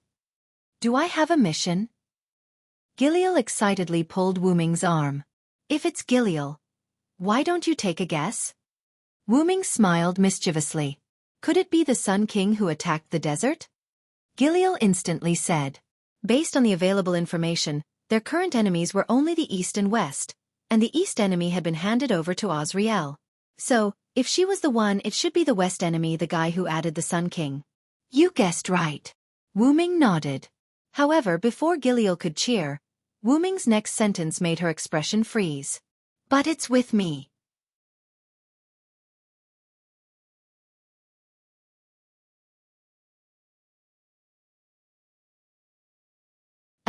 Do I have a mission? Giliel excitedly pulled Wu Ming's arm. If it's Giliel, why don't you take a guess? Wu Ming smiled mischievously. Could it be the Sun King who attacked the desert? Giliel instantly said. Based on the available information, their current enemies were only the East and West, and the East enemy had been handed over to Azriel. So, if she was the one, it should be the West enemy, the guy who added the Sun King. You guessed right. Wu Ming nodded. However, before Giliel could cheer, Wu Ming's next sentence made her expression freeze. But it's with me.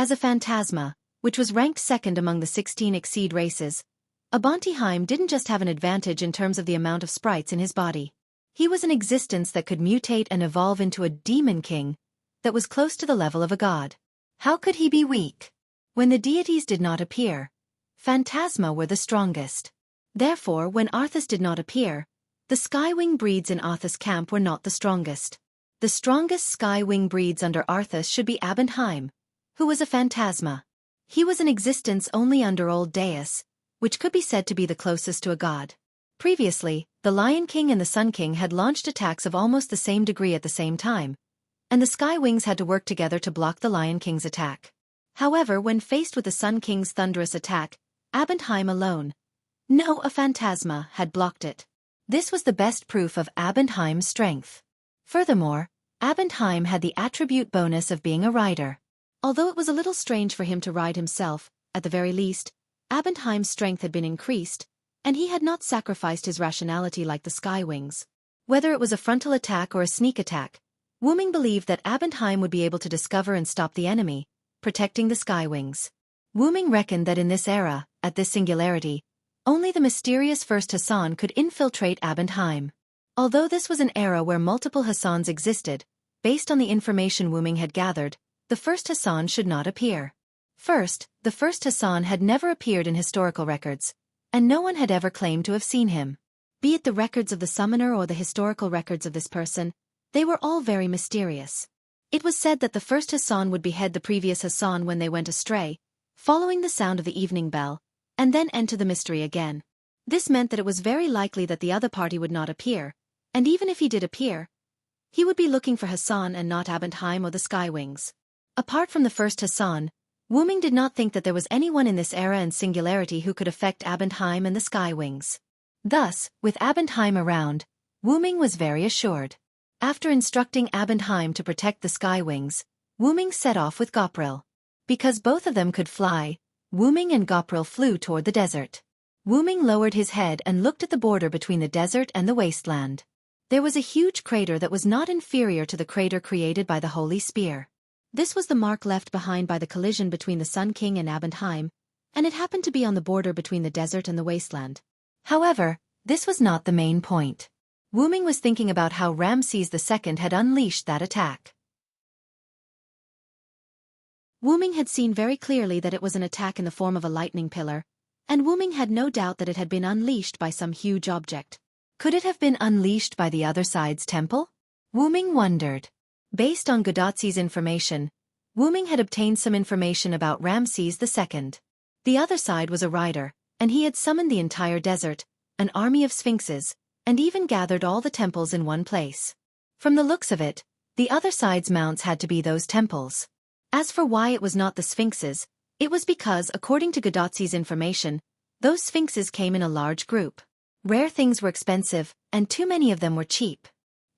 As a phantasma, which was ranked second among the 16 Exceed races, Abantiheim didn't just have an advantage in terms of the amount of sprites in his body. He was an existence that could mutate and evolve into a demon king that was close to the level of a god. How could he be weak? When the deities did not appear, phantasma were the strongest. Therefore, when Arthas did not appear, the Skywing breeds in Arthas' camp were not the strongest. The strongest Skywing breeds under Arthas should be Abantheim, who was a phantasma. He was an existence only under Old Deus, which could be said to be the closest to a god. Previously, the Lion King and the Sun King had launched attacks of almost the same degree at the same time, and the Skywings had to work together to block the Lion King's attack. However, when faced with the Sun King's thunderous attack, Abantheim alone, no, a phantasma, had blocked it. This was the best proof of Abantheim's strength. Furthermore, Abantheim had the attribute bonus of being a rider. Although it was a little strange for him to ride himself, at the very least, Abantheim's strength had been increased, and he had not sacrificed his rationality like the Skywings. Whether it was a frontal attack or a sneak attack, Wu Ming believed that Abantheim would be able to discover and stop the enemy, protecting the Skywings. Wu Ming reckoned that in this era, at this singularity, only the mysterious first Hassan could infiltrate Abantheim. Although this was an era where multiple Hassans existed, based on the information Wu Ming had gathered, the first Hassan should not appear. First, the first Hassan had never appeared in historical records, and no one had ever claimed to have seen him. Be it the records of the summoner or the historical records of this person, they were all very mysterious. It was said that the first Hassan would behead the previous Hassan when they went astray, following the sound of the evening bell, and then enter the mystery again. This meant that it was very likely that the other party would not appear, and even if he did appear, he would be looking for Hassan and not Abantheim or the Skywings. Apart from the first Hassan, Wu Ming did not think that there was anyone in this era and singularity who could affect Abantheim and the Skywings. Thus, with Abantheim around, Wu Ming was very assured. After instructing Abantheim to protect the Skywings, Wu Ming set off with Gopril. Because both of them could fly, Wu Ming and Gopril flew toward the desert. Wu Ming lowered his head and looked at the border between the desert and the wasteland. There was a huge crater that was not inferior to the crater created by the Holy Spear. This was the mark left behind by the collision between the Sun King and Abantheim, and it happened to be on the border between the desert and the wasteland. However, this was not the main point. Wu Ming was thinking about how Ramses II had unleashed that attack. Wu Ming had seen very clearly that it was an attack in the form of a lightning pillar, and Wu Ming had no doubt that it had been unleashed by some huge object. Could it have been unleashed by the other side's temple? Wu Ming wondered. Based on Gudatsi's information, Wu Ming had obtained some information about Ramses II. The other side was a rider, and he had summoned the entire desert, an army of sphinxes, and even gathered all the temples in one place. From the looks of it, the other side's mounts had to be those temples. As for why it was not the sphinxes, it was because, according to Gudatsi's information, those sphinxes came in a large group. Rare things were expensive, and too many of them were cheap.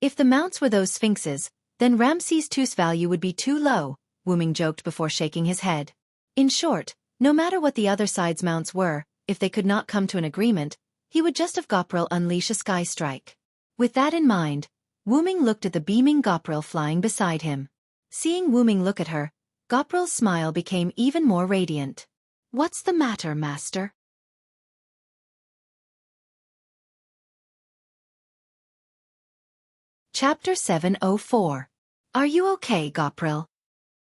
If the mounts were those sphinxes, then Ramses II's value would be too low, Wu Ming joked before shaking his head. In short, no matter what the other side's mounts were, if they could not come to an agreement, he would just have Gopril unleash a sky strike. With that in mind, Wuming looked at the beaming Gopril flying beside him. Seeing Wuming look at her, Gopril's smile became even more radiant. "What's the matter, master?" Chapter 704. Are you okay, Gopril?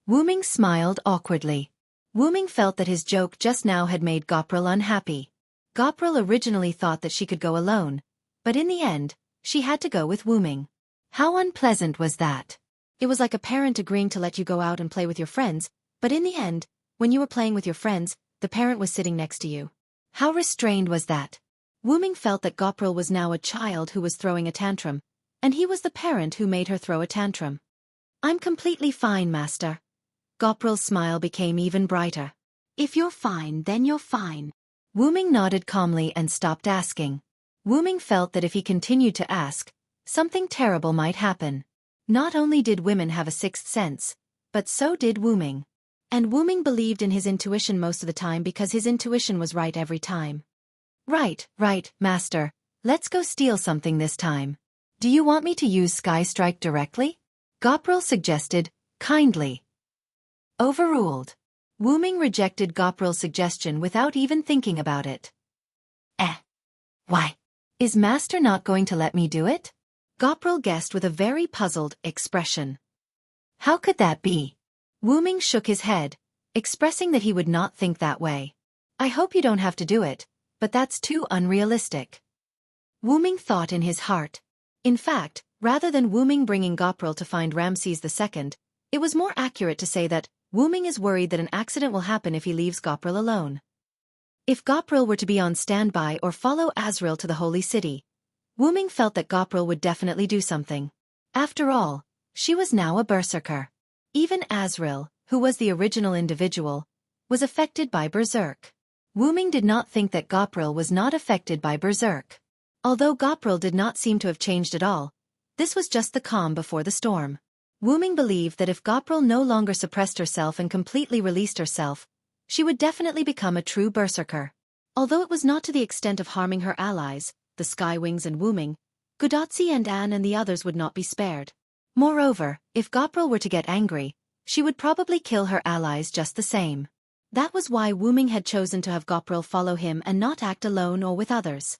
Wuming smiled awkwardly. Wuming felt that his joke just now had made Gopril unhappy. Gopril originally thought that she could go alone, but in the end, she had to go with Wuming. How unpleasant was that? It was like a parent agreeing to let you go out and play with your friends, but in the end, when you were playing with your friends, the parent was sitting next to you. How restrained was that? Wuming felt that Gopril was now a child who was throwing a tantrum, and he was the parent who made her throw a tantrum. I'm completely fine, master. Gopril's smile became even brighter. If you're fine, then you're fine. Wuming nodded calmly and stopped asking. Wuming felt that if he continued to ask, something terrible might happen. Not only did women have a sixth sense, but so did Wuming. And Wuming believed in his intuition most of the time because his intuition was right every time. Right, master. Let's go steal something this time. Do you want me to use Sky Strike directly? Gopril suggested, kindly. Overruled. Wuming rejected Gopril's suggestion without even thinking about it. Why? Is master not going to let me do it? Gopril guessed with a very puzzled expression. How could that be? Wuming shook his head, expressing that he would not think that way. I hope you don't have to do it, but that's too unrealistic. Wuming thought in his heart. In fact, rather than Wuming bringing Gopril to find Ramses II, it was more accurate to say that Wuming is worried that an accident will happen if he leaves Gopril alone. If Gopril were to be on standby or follow Azrael to the Holy City, Wuming felt that Gopril would definitely do something. After all, she was now a berserker. Even Azrael, who was the original individual, was affected by berserk. Wuming did not think that Gopril was not affected by berserk. Although Gopril did not seem to have changed at all, this was just the calm before the storm. Wuming believed that if Gopril no longer suppressed herself and completely released herself, she would definitely become a true berserker. Although it was not to the extent of harming her allies, the Skywings and Wuming, Gudatzi and Anne and the others would not be spared. Moreover, if Gopril were to get angry, she would probably kill her allies just the same. That was why Wuming had chosen to have Gopril follow him and not act alone or with others.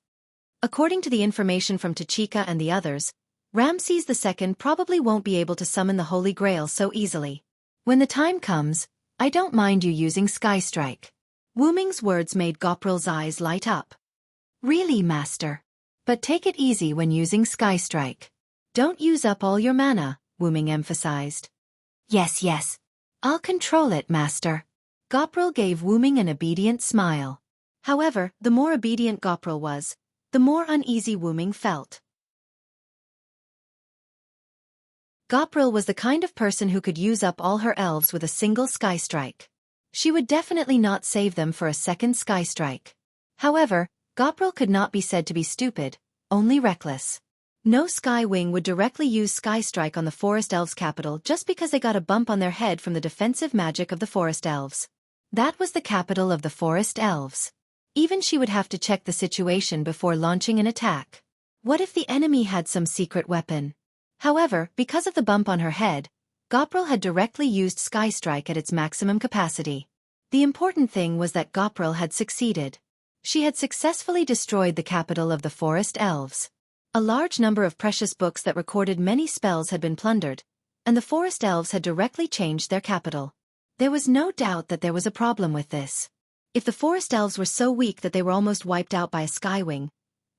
According to the information from Tachika and the others, Ramses II probably won't be able to summon the Holy Grail so easily. When the time comes, I don't mind you using Sky Strike. Wuming's words made Gopril's eyes light up. Really, master? But take it easy when using Sky Strike. Don't use up all your mana, Wuming emphasized. Yes. I'll control it, master. Gopril gave Wuming an obedient smile. However, the more obedient Gopril was, the more uneasy Wuming felt. Gopril was the kind of person who could use up all her elves with a single Sky Strike. She would definitely not save them for a second Sky Strike. However, Gopril could not be said to be stupid, only reckless. No Sky Wing would directly use Sky Strike on the Forest Elves' capital just because they got a bump on their head from the defensive magic of the Forest Elves. That was the capital of the Forest Elves. Even she would have to check the situation before launching an attack. What if the enemy had some secret weapon? However, because of the bump on her head, Gopril had directly used Sky Strike at its maximum capacity. The important thing was that Gopril had succeeded. She had successfully destroyed the capital of the Forest Elves. A large number of precious books that recorded many spells had been plundered, and the Forest Elves had directly changed their capital. There was no doubt that there was a problem with this. If the Forest Elves were so weak that they were almost wiped out by a Skywing,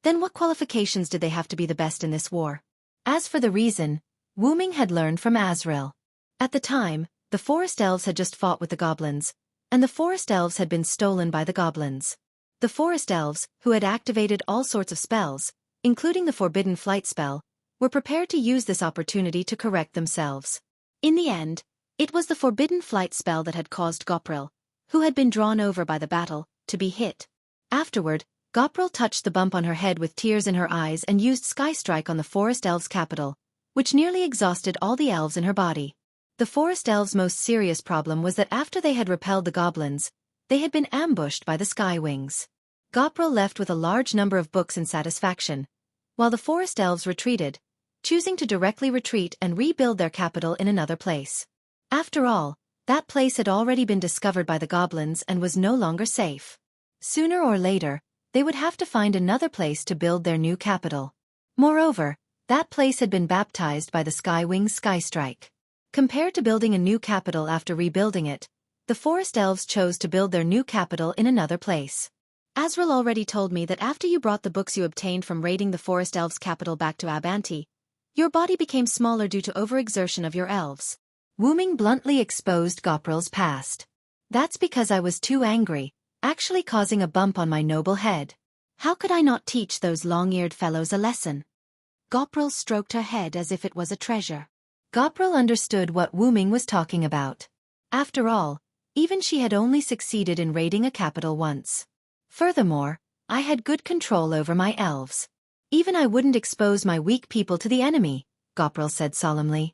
then what qualifications did they have to be the best in this war? As for the reason, Wuming had learned from Azrael. At the time, the Forest Elves had just fought with the Goblins, and the Forest Elves had been stolen by the Goblins. The Forest Elves, who had activated all sorts of spells, including the Forbidden Flight spell, were prepared to use this opportunity to correct themselves. In the end, it was the Forbidden Flight spell that had caused Gopril, who had been drawn over by the battle, to be hit. Afterward, Gopril touched the bump on her head with tears in her eyes and used Sky Strike on the Forest Elves' capital, which nearly exhausted all the elves in her body. The Forest Elves' most serious problem was that after they had repelled the Goblins, they had been ambushed by the Skywings. Goprel left with a large number of books in satisfaction, while the forest elves retreated, choosing to directly retreat and rebuild their capital in another place. After all, that place had already been discovered by the goblins and was no longer safe. Sooner or later, they would have to find another place to build their new capital. Moreover, that place had been baptized by the Skywings Skystrike. Compared to building a new capital after rebuilding it, the forest elves chose to build their new capital in another place. Azrael already told me that after you brought the books you obtained from raiding the forest elves' capital back to Abanti, your body became smaller due to overexertion of your elves. Wuming bluntly exposed Goprel's past. That's because I was too angry, actually causing a bump on my noble head. How could I not teach those long-eared fellows a lesson? Goprel stroked her head as if it was a treasure. Goprel understood what Wuming was talking about. After all, even she had only succeeded in raiding a capital once. Furthermore, I had good control over my elves. Even I wouldn't expose my weak people to the enemy, Goprel said solemnly.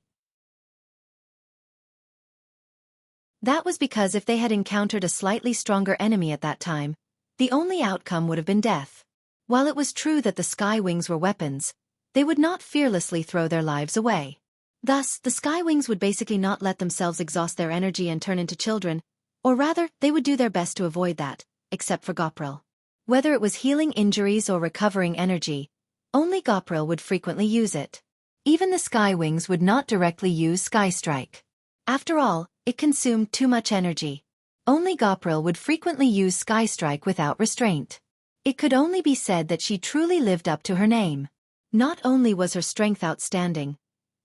That was because if they had encountered a slightly stronger enemy at that time, the only outcome would have been death. While it was true that the Skywings were weapons, they would not fearlessly throw their lives away. Thus, the Skywings would basically not let themselves exhaust their energy and turn into children, or rather, they would do their best to avoid that, except for Goprel. Whether it was healing injuries or recovering energy, only Goprel would frequently use it. Even the Skywings would not directly use Skystrike. After all, it consumed too much energy. Only Goprel would frequently use Skystrike without restraint. It could only be said that she truly lived up to her name. Not only was her strength outstanding,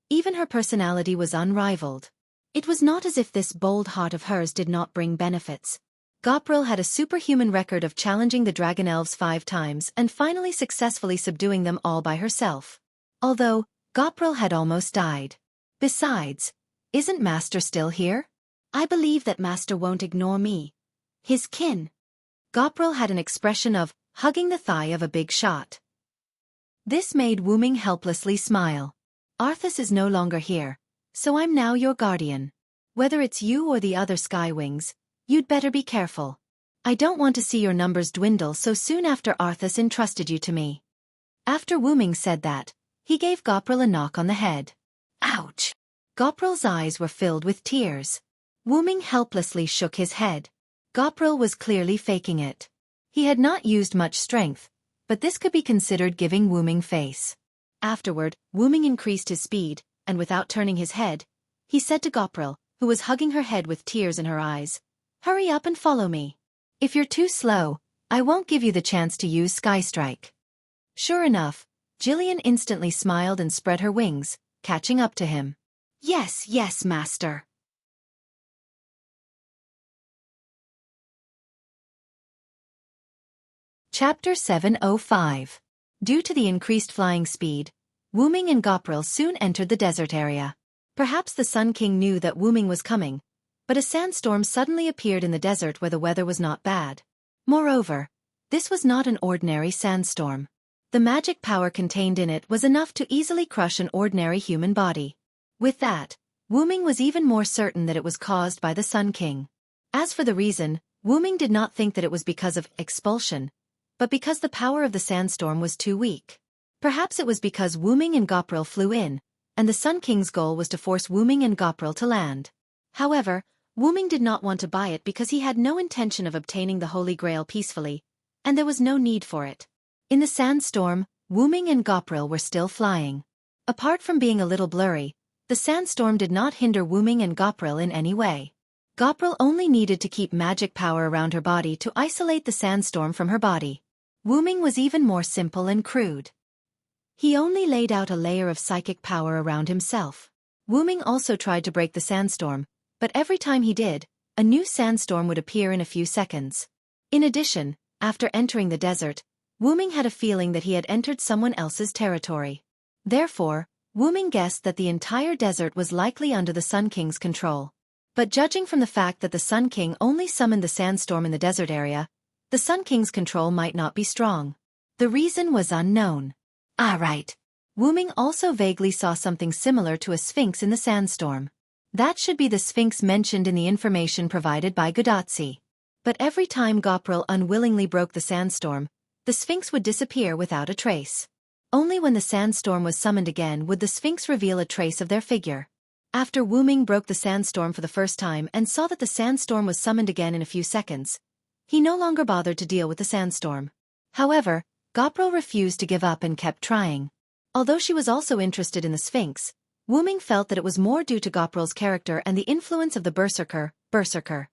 even her personality was unrivaled. It was not as if this bold heart of hers did not bring benefits. Goprel had a superhuman record of challenging the Dragon Elves 5 times and finally successfully subduing them all by herself. Although, Goprel had almost died. Besides, isn't Master still here? I believe that Master won't ignore me. His kin. Goprel had an expression of hugging the thigh of a big shot. This made Wuming helplessly smile. Arthas is no longer here, so I'm now your guardian. Whether it's you or the other Skywings, you'd better be careful. I don't want to see your numbers dwindle so soon after Arthas entrusted you to me. After Wuming said that, he gave Goprel a knock on the head. Ouch! Goprel's eyes were filled with tears. Wuming helplessly shook his head. Goprel was clearly faking it. He had not used much strength, but this could be considered giving Wuming face. Afterward, Wuming increased his speed, and without turning his head, he said to Goprel, who was hugging her head with tears in her eyes, "Hurry up and follow me. If you're too slow, I won't give you the chance to use Skystrike." Sure enough, Jillian instantly smiled and spread her wings, catching up to him. Yes, yes, Master. Chapter 705. Due to the increased flying speed, Wuming and Goprel soon entered the desert area. Perhaps the Sun King knew that Wuming was coming, but a sandstorm suddenly appeared in the desert where the weather was not bad. Moreover, this was not an ordinary sandstorm. The magic power contained in it was enough to easily crush an ordinary human body. With that, Wuming was even more certain that it was caused by the Sun King. As for the reason, Wuming did not think that it was because of expulsion, but because the power of the sandstorm was too weak. Perhaps it was because Wuming and Goprel flew in, and the Sun King's goal was to force Wuming and Goprel to land. However, Wuming did not want to buy it because he had no intention of obtaining the Holy Grail peacefully, and there was no need for it. In the sandstorm, Wuming and Goprel were still flying. Apart from being a little blurry, the sandstorm did not hinder Wuming and Goprel in any way. Goprel only needed to keep magic power around her body to isolate the sandstorm from her body. Wuming was even more simple and crude. He only laid out a layer of psychic power around himself. Wuming also tried to break the sandstorm, but every time he did, a new sandstorm would appear in a few seconds. In addition, after entering the desert, Wuming had a feeling that he had entered someone else's territory. Therefore, Wuming guessed that the entire desert was likely under the Sun King's control. But judging from the fact that the Sun King only summoned the sandstorm in the desert area, the Sun King's control might not be strong. The reason was unknown. Right. Wuming also vaguely saw something similar to a sphinx in the sandstorm. That should be the sphinx mentioned in the information provided by Gudatsi. But every time Gopril unwillingly broke the sandstorm, the Sphinx would disappear without a trace. Only when the sandstorm was summoned again would the Sphinx reveal a trace of their figure. After Wu Ming broke the sandstorm for the first time and saw that the sandstorm was summoned again in a few seconds, he no longer bothered to deal with the sandstorm. However, Gopril refused to give up and kept trying. Although she was also interested in the Sphinx, Wu Ming felt that it was more due to Gopril's character and the influence of the berserker.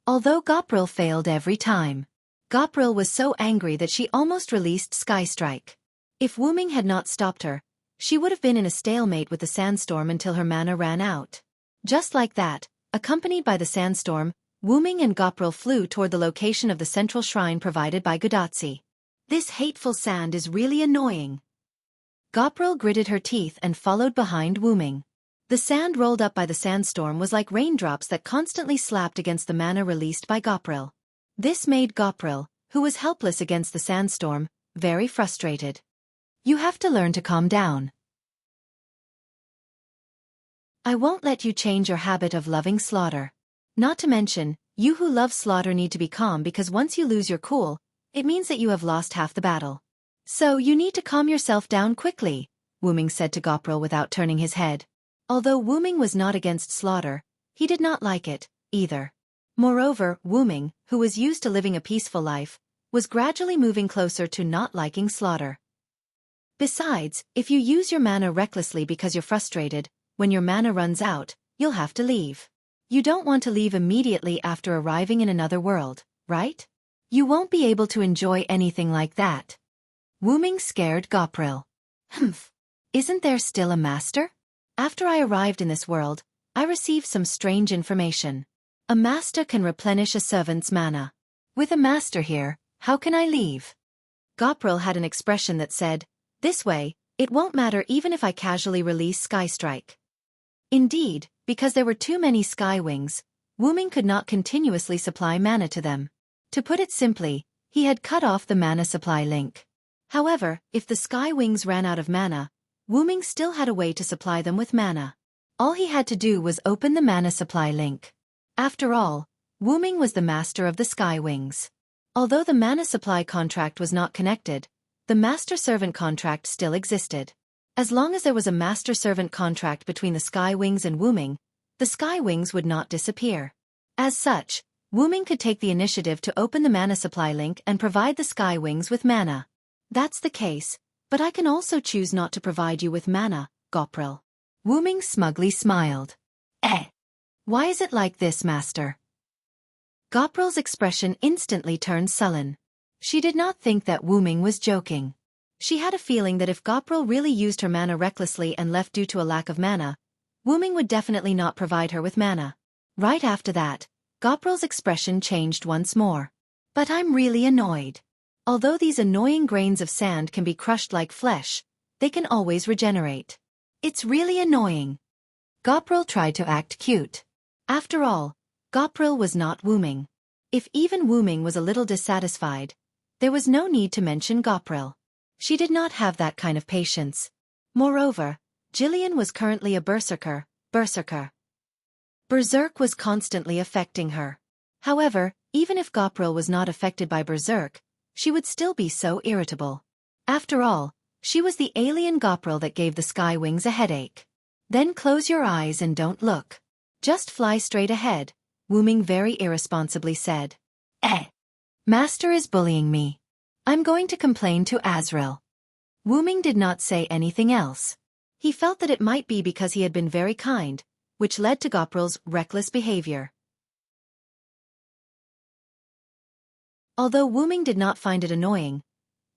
Although Gopril failed every time, Gopril was so angry that she almost released Sky Strike. If Wu Ming had not stopped her, she would have been in a stalemate with the sandstorm until her mana ran out. Just like that, accompanied by the sandstorm, Wu Ming and Gopril flew toward the location of the central shrine provided by Gudatsi. This hateful sand is really annoying. Gopril gritted her teeth and followed behind Wu Ming. The sand rolled up by the sandstorm was like raindrops that constantly slapped against the mana released by Gopril. This made Gopril, who was helpless against the sandstorm, very frustrated. You have to learn to calm down. I won't let you change your habit of loving slaughter. Not to mention, you who love slaughter need to be calm because once you lose your cool, it means that you have lost half the battle. So you need to calm yourself down quickly, Wu Ming said to Gopril without turning his head. Although Wu Ming was not against slaughter, he did not like it, either. Moreover, Wu Ming, who was used to living a peaceful life, was gradually moving closer to not liking slaughter. Besides, if you use your mana recklessly because you're frustrated, when your mana runs out, you'll have to leave. You don't want to leave immediately after arriving in another world, right? You won't be able to enjoy anything like that. Wu Ming scared Gopril. Humph. Isn't there still a master? After I arrived in this world, I received some strange information. A master can replenish a servant's mana. With a master here, how can I leave? Gopril had an expression that said, this way, it won't matter even if I casually release Sky Strike. Indeed, because there were too many Sky Wings, Wu Ming could not continuously supply mana to them. To put it simply, he had cut off the mana supply link. However, if the Sky Wings ran out of mana, Wu Ming still had a way to supply them with mana. All he had to do was open the mana supply link. After all, Wu Ming was the master of the Sky Wings. Although the mana supply contract was not connected, the master-servant contract still existed. As long as there was a master-servant contract between the Sky Wings and Wu Ming, the Sky Wings would not disappear. As such, Wu Ming could take the initiative to open the mana supply link and provide the Sky Wings with mana. That's the case, but I can also choose not to provide you with mana, Gopril. Wu Ming smugly smiled. Why is it like this, master? Gopril's expression instantly turned sullen. She did not think that Wu Ming was joking. She had a feeling that if Gopril really used her mana recklessly and left due to a lack of mana, Wu Ming would definitely not provide her with mana. Right after that, Gopril's expression changed once more. But I'm really annoyed. Although these annoying grains of sand can be crushed like flesh, they can always regenerate. It's really annoying. Gopril tried to act cute. After all, Gopril was not Wu Ming. If even Wu Ming was a little dissatisfied, there was no need to mention Gopril. She did not have that kind of patience. Moreover, Jillian was currently a berserker. Berserk was constantly affecting her. However, even if Gopril was not affected by berserk, she would still be so irritable. After all, she was the alien Gopril that gave the Sky Wings a headache. Then close your eyes and don't look. Just fly straight ahead, Wu Ming very irresponsibly said. Master is bullying me. I'm going to complain to Azrael. Wu Ming did not say anything else. He felt that it might be because he had been very kind, which led to Gopril's reckless behavior. Although Wu Ming did not find it annoying,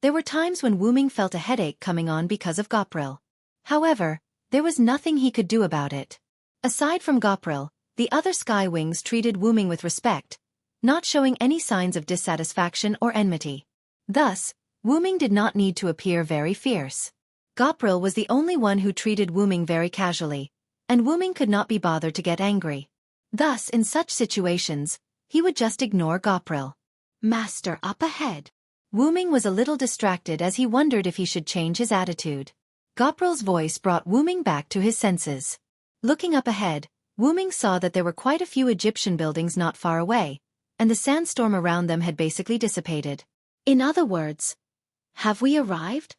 there were times when Wu Ming felt a headache coming on because of Gopril. However, there was nothing he could do about it. Aside from Gopril, the other Sky Wings treated Wu Ming with respect, not showing any signs of dissatisfaction or enmity. Thus, Wu Ming did not need to appear very fierce. Gopril was the only one who treated Wu Ming very casually, and Wu Ming could not be bothered to get angry. Thus, in such situations, he would just ignore Gopril. Master up ahead. Wu Ming was a little distracted as he wondered if he should change his attitude. Gopril's voice brought Wu Ming back to his senses. Looking up ahead, Wu Ming saw that there were quite a few Egyptian buildings not far away, and the sandstorm around them had basically dissipated. In other words, have we arrived?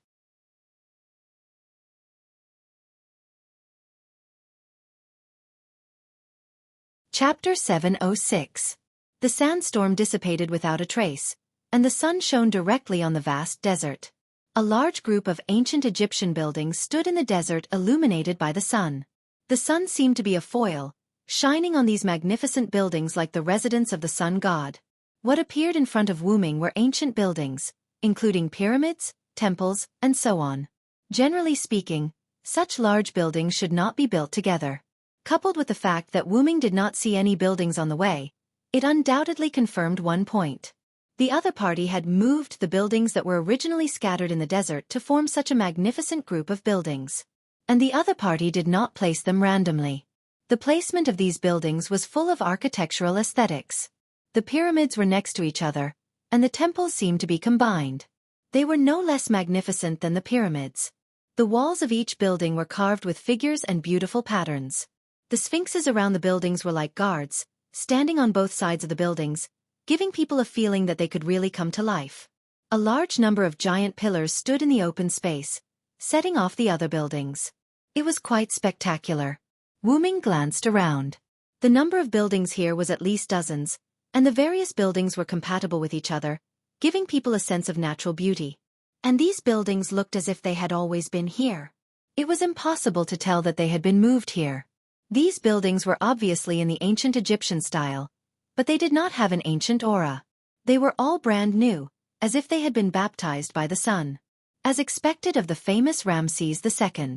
Chapter 706. The sandstorm dissipated without a trace, and the sun shone directly on the vast desert. A large group of ancient Egyptian buildings stood in the desert illuminated by the sun. The sun seemed to be a foil, shining on these magnificent buildings like the residence of the sun god. What appeared in front of Wu Ming were ancient buildings, including pyramids, temples, and so on. Generally speaking, such large buildings should not be built together. Coupled with the fact that Wu Ming did not see any buildings on the way, it undoubtedly confirmed one point. The other party had moved the buildings that were originally scattered in the desert to form such a magnificent group of buildings. And the other party did not place them randomly. The placement of these buildings was full of architectural aesthetics. The pyramids were next to each other, and the temples seemed to be combined. They were no less magnificent than the pyramids. The walls of each building were carved with figures and beautiful patterns. The sphinxes around the buildings were like guards, standing on both sides of the buildings, giving people a feeling that they could really come to life. A large number of giant pillars stood in the open space, setting off the other buildings. It was quite spectacular. Wu Ming glanced around. The number of buildings here was at least dozens, and the various buildings were compatible with each other, giving people a sense of natural beauty. And these buildings looked as if they had always been here. It was impossible to tell that they had been moved here. These buildings were obviously in the ancient Egyptian style, but they did not have an ancient aura. They were all brand new, as if they had been baptized by the sun. As expected of the famous Ramses II.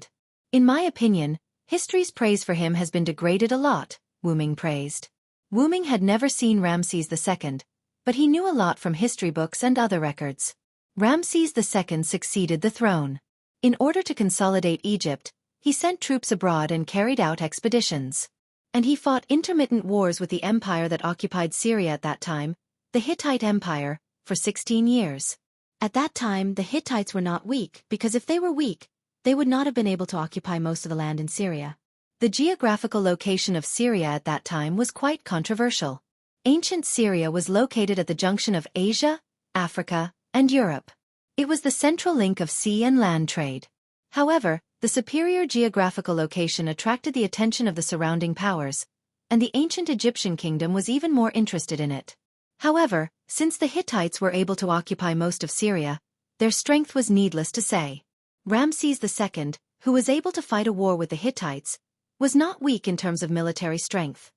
In my opinion, history's praise for him has been degraded a lot, Wu Ming praised. Wu Ming had never seen Ramses II, but he knew a lot from history books and other records. Ramses II succeeded the throne. In order to consolidate Egypt, he sent troops abroad and carried out expeditions. And he fought intermittent wars with the empire that occupied Syria at that time, the Hittite Empire, for 16 years. At that time the Hittites were not weak, because if they were weak, they would not have been able to occupy most of the land in Syria. The geographical location of Syria at that time was quite controversial. Ancient Syria was located at the junction of Asia, Africa, and Europe. It was the central link of sea and land trade. However, the superior geographical location attracted the attention of the surrounding powers, and the ancient Egyptian kingdom was even more interested in it. However, since the Hittites were able to occupy most of Syria, their strength was needless to say. Ramses II, who was able to fight a war with the Hittites, was not weak in terms of military strength.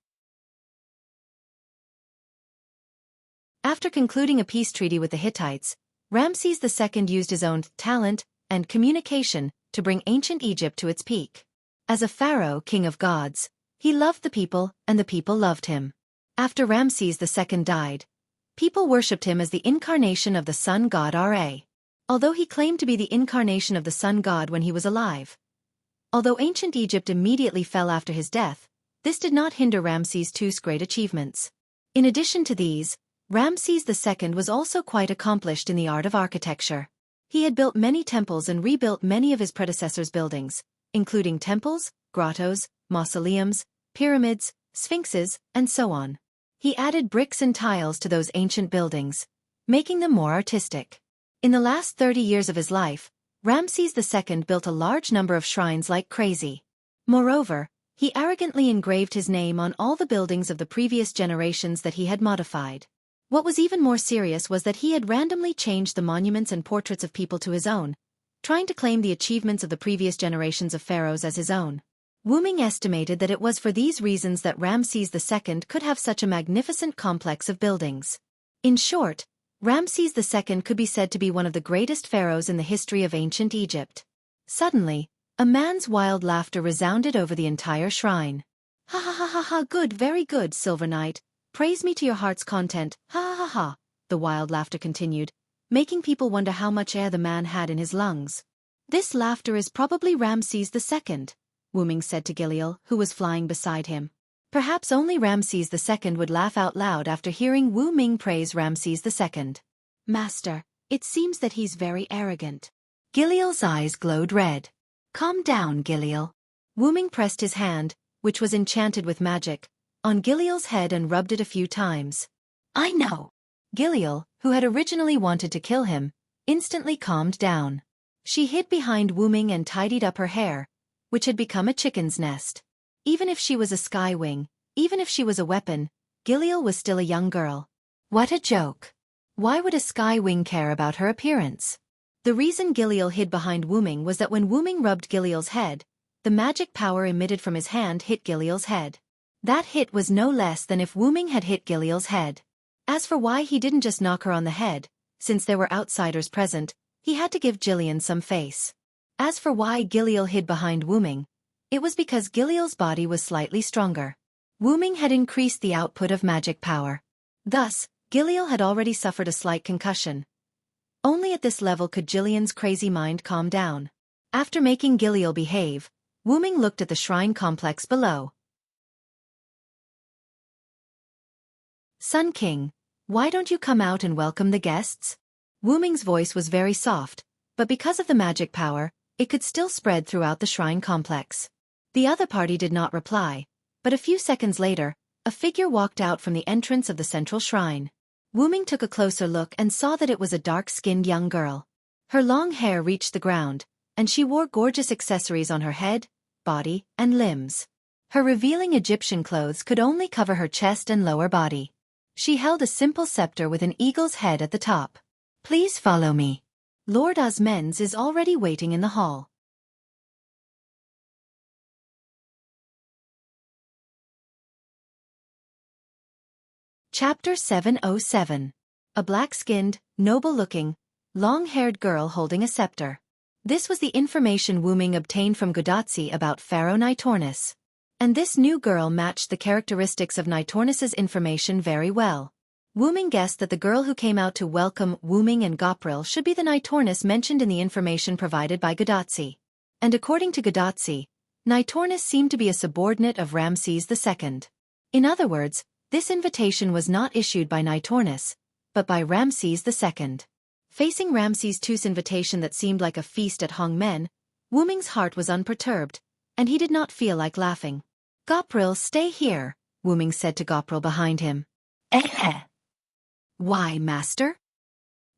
After concluding a peace treaty with the Hittites, Ramses II used his own talent and communication to bring ancient Egypt to its peak. As a pharaoh, king of gods, he loved the people and the people loved him. After Ramses II died, people worshipped him as the incarnation of the sun god Ra. Although he claimed to be the incarnation of the sun god when he was alive. Although ancient Egypt immediately fell after his death, this did not hinder Ramses II's great achievements. In addition to these, Ramses II was also quite accomplished in the art of architecture. He had built many temples and rebuilt many of his predecessors' buildings, including temples, grottos, mausoleums, pyramids, sphinxes, and so on. He added bricks and tiles to those ancient buildings, making them more artistic. In the last 30 years of his life, Ramses II built a large number of shrines like crazy. Moreover, he arrogantly engraved his name on all the buildings of the previous generations that he had modified. What was even more serious was that he had randomly changed the monuments and portraits of people to his own, trying to claim the achievements of the previous generations of pharaohs as his own. Wu Ming estimated that it was for these reasons that Ramses II could have such a magnificent complex of buildings. In short, Ramses II could be said to be one of the greatest pharaohs in the history of ancient Egypt. Suddenly, a man's wild laughter resounded over the entire shrine. Ha ha ha ha ha, good, very good, Silver Knight. Praise me to your heart's content, ha ha ha ha, the wild laughter continued, making people wonder how much air the man had in his lungs. This laughter is probably Ramses II, Wu Ming said to Giliel, who was flying beside him. Perhaps only Ramses II would laugh out loud after hearing Wu Ming praise Ramses II. Master, it seems that he's very arrogant. Giliel's eyes glowed red. Calm down, Giliel. Wu Ming pressed his hand, which was enchanted with magic, on Giliel's head and rubbed it a few times. I know. Giliel, who had originally wanted to kill him, instantly calmed down. She hid behind Wu Ming and tidied up her hair, which had become a chicken's nest. Even if she was a sky wing, even if she was a weapon, Giliel was still a young girl. What a joke. Why would a sky wing care about her appearance? The reason Giliel hid behind Wu Ming was that when Wu Ming rubbed Giliel's head, the magic power emitted from his hand hit Giliel's head. That hit was no less than if Wu Ming had hit Giliel's head. As for why he didn't just knock her on the head, since there were outsiders present, he had to give Jillian some face. As for why Giliel hid behind Wu Ming, it was because Giliel's body was slightly stronger. Wu Ming had increased the output of magic power. Thus, Giliel had already suffered a slight concussion. Only at this level could Jillian's crazy mind calm down. After making Giliel behave, Wu Ming looked at the shrine complex below. Sun King, why don't you come out and welcome the guests? Wu Ming's voice was very soft, but because of the magic power, it could still spread throughout the shrine complex. The other party did not reply, but a few seconds later, a figure walked out from the entrance of the central shrine. Wu Ming took a closer look and saw that it was a dark-skinned young girl. Her long hair reached the ground, and she wore gorgeous accessories on her head, body, and limbs. Her revealing Egyptian clothes could only cover her chest and lower body. She held a simple scepter with an eagle's head at the top. Please follow me. Lord Osmens is already waiting in the hall. Chapter 707. A black-skinned, noble-looking, long-haired girl holding a scepter. This was the information Wu Ming obtained from Gudatsi about Pharaoh Nitornis. And this new girl matched the characteristics of Nitornis's information very well. Wu Ming guessed that the girl who came out to welcome Wu Ming and Gopril should be the Nitornis mentioned in the information provided by Gudatsi. And according to Gudatsi, Nitornis seemed to be a subordinate of Ramses II. In other words, this invitation was not issued by Nitornis, but by Ramses II. Facing Ramses II's invitation that seemed like a feast at Hongmen, Wu Ming's heart was unperturbed, and he did not feel like laughing. Gopril, stay here, Wu Ming said to Gopril behind him. Why, master?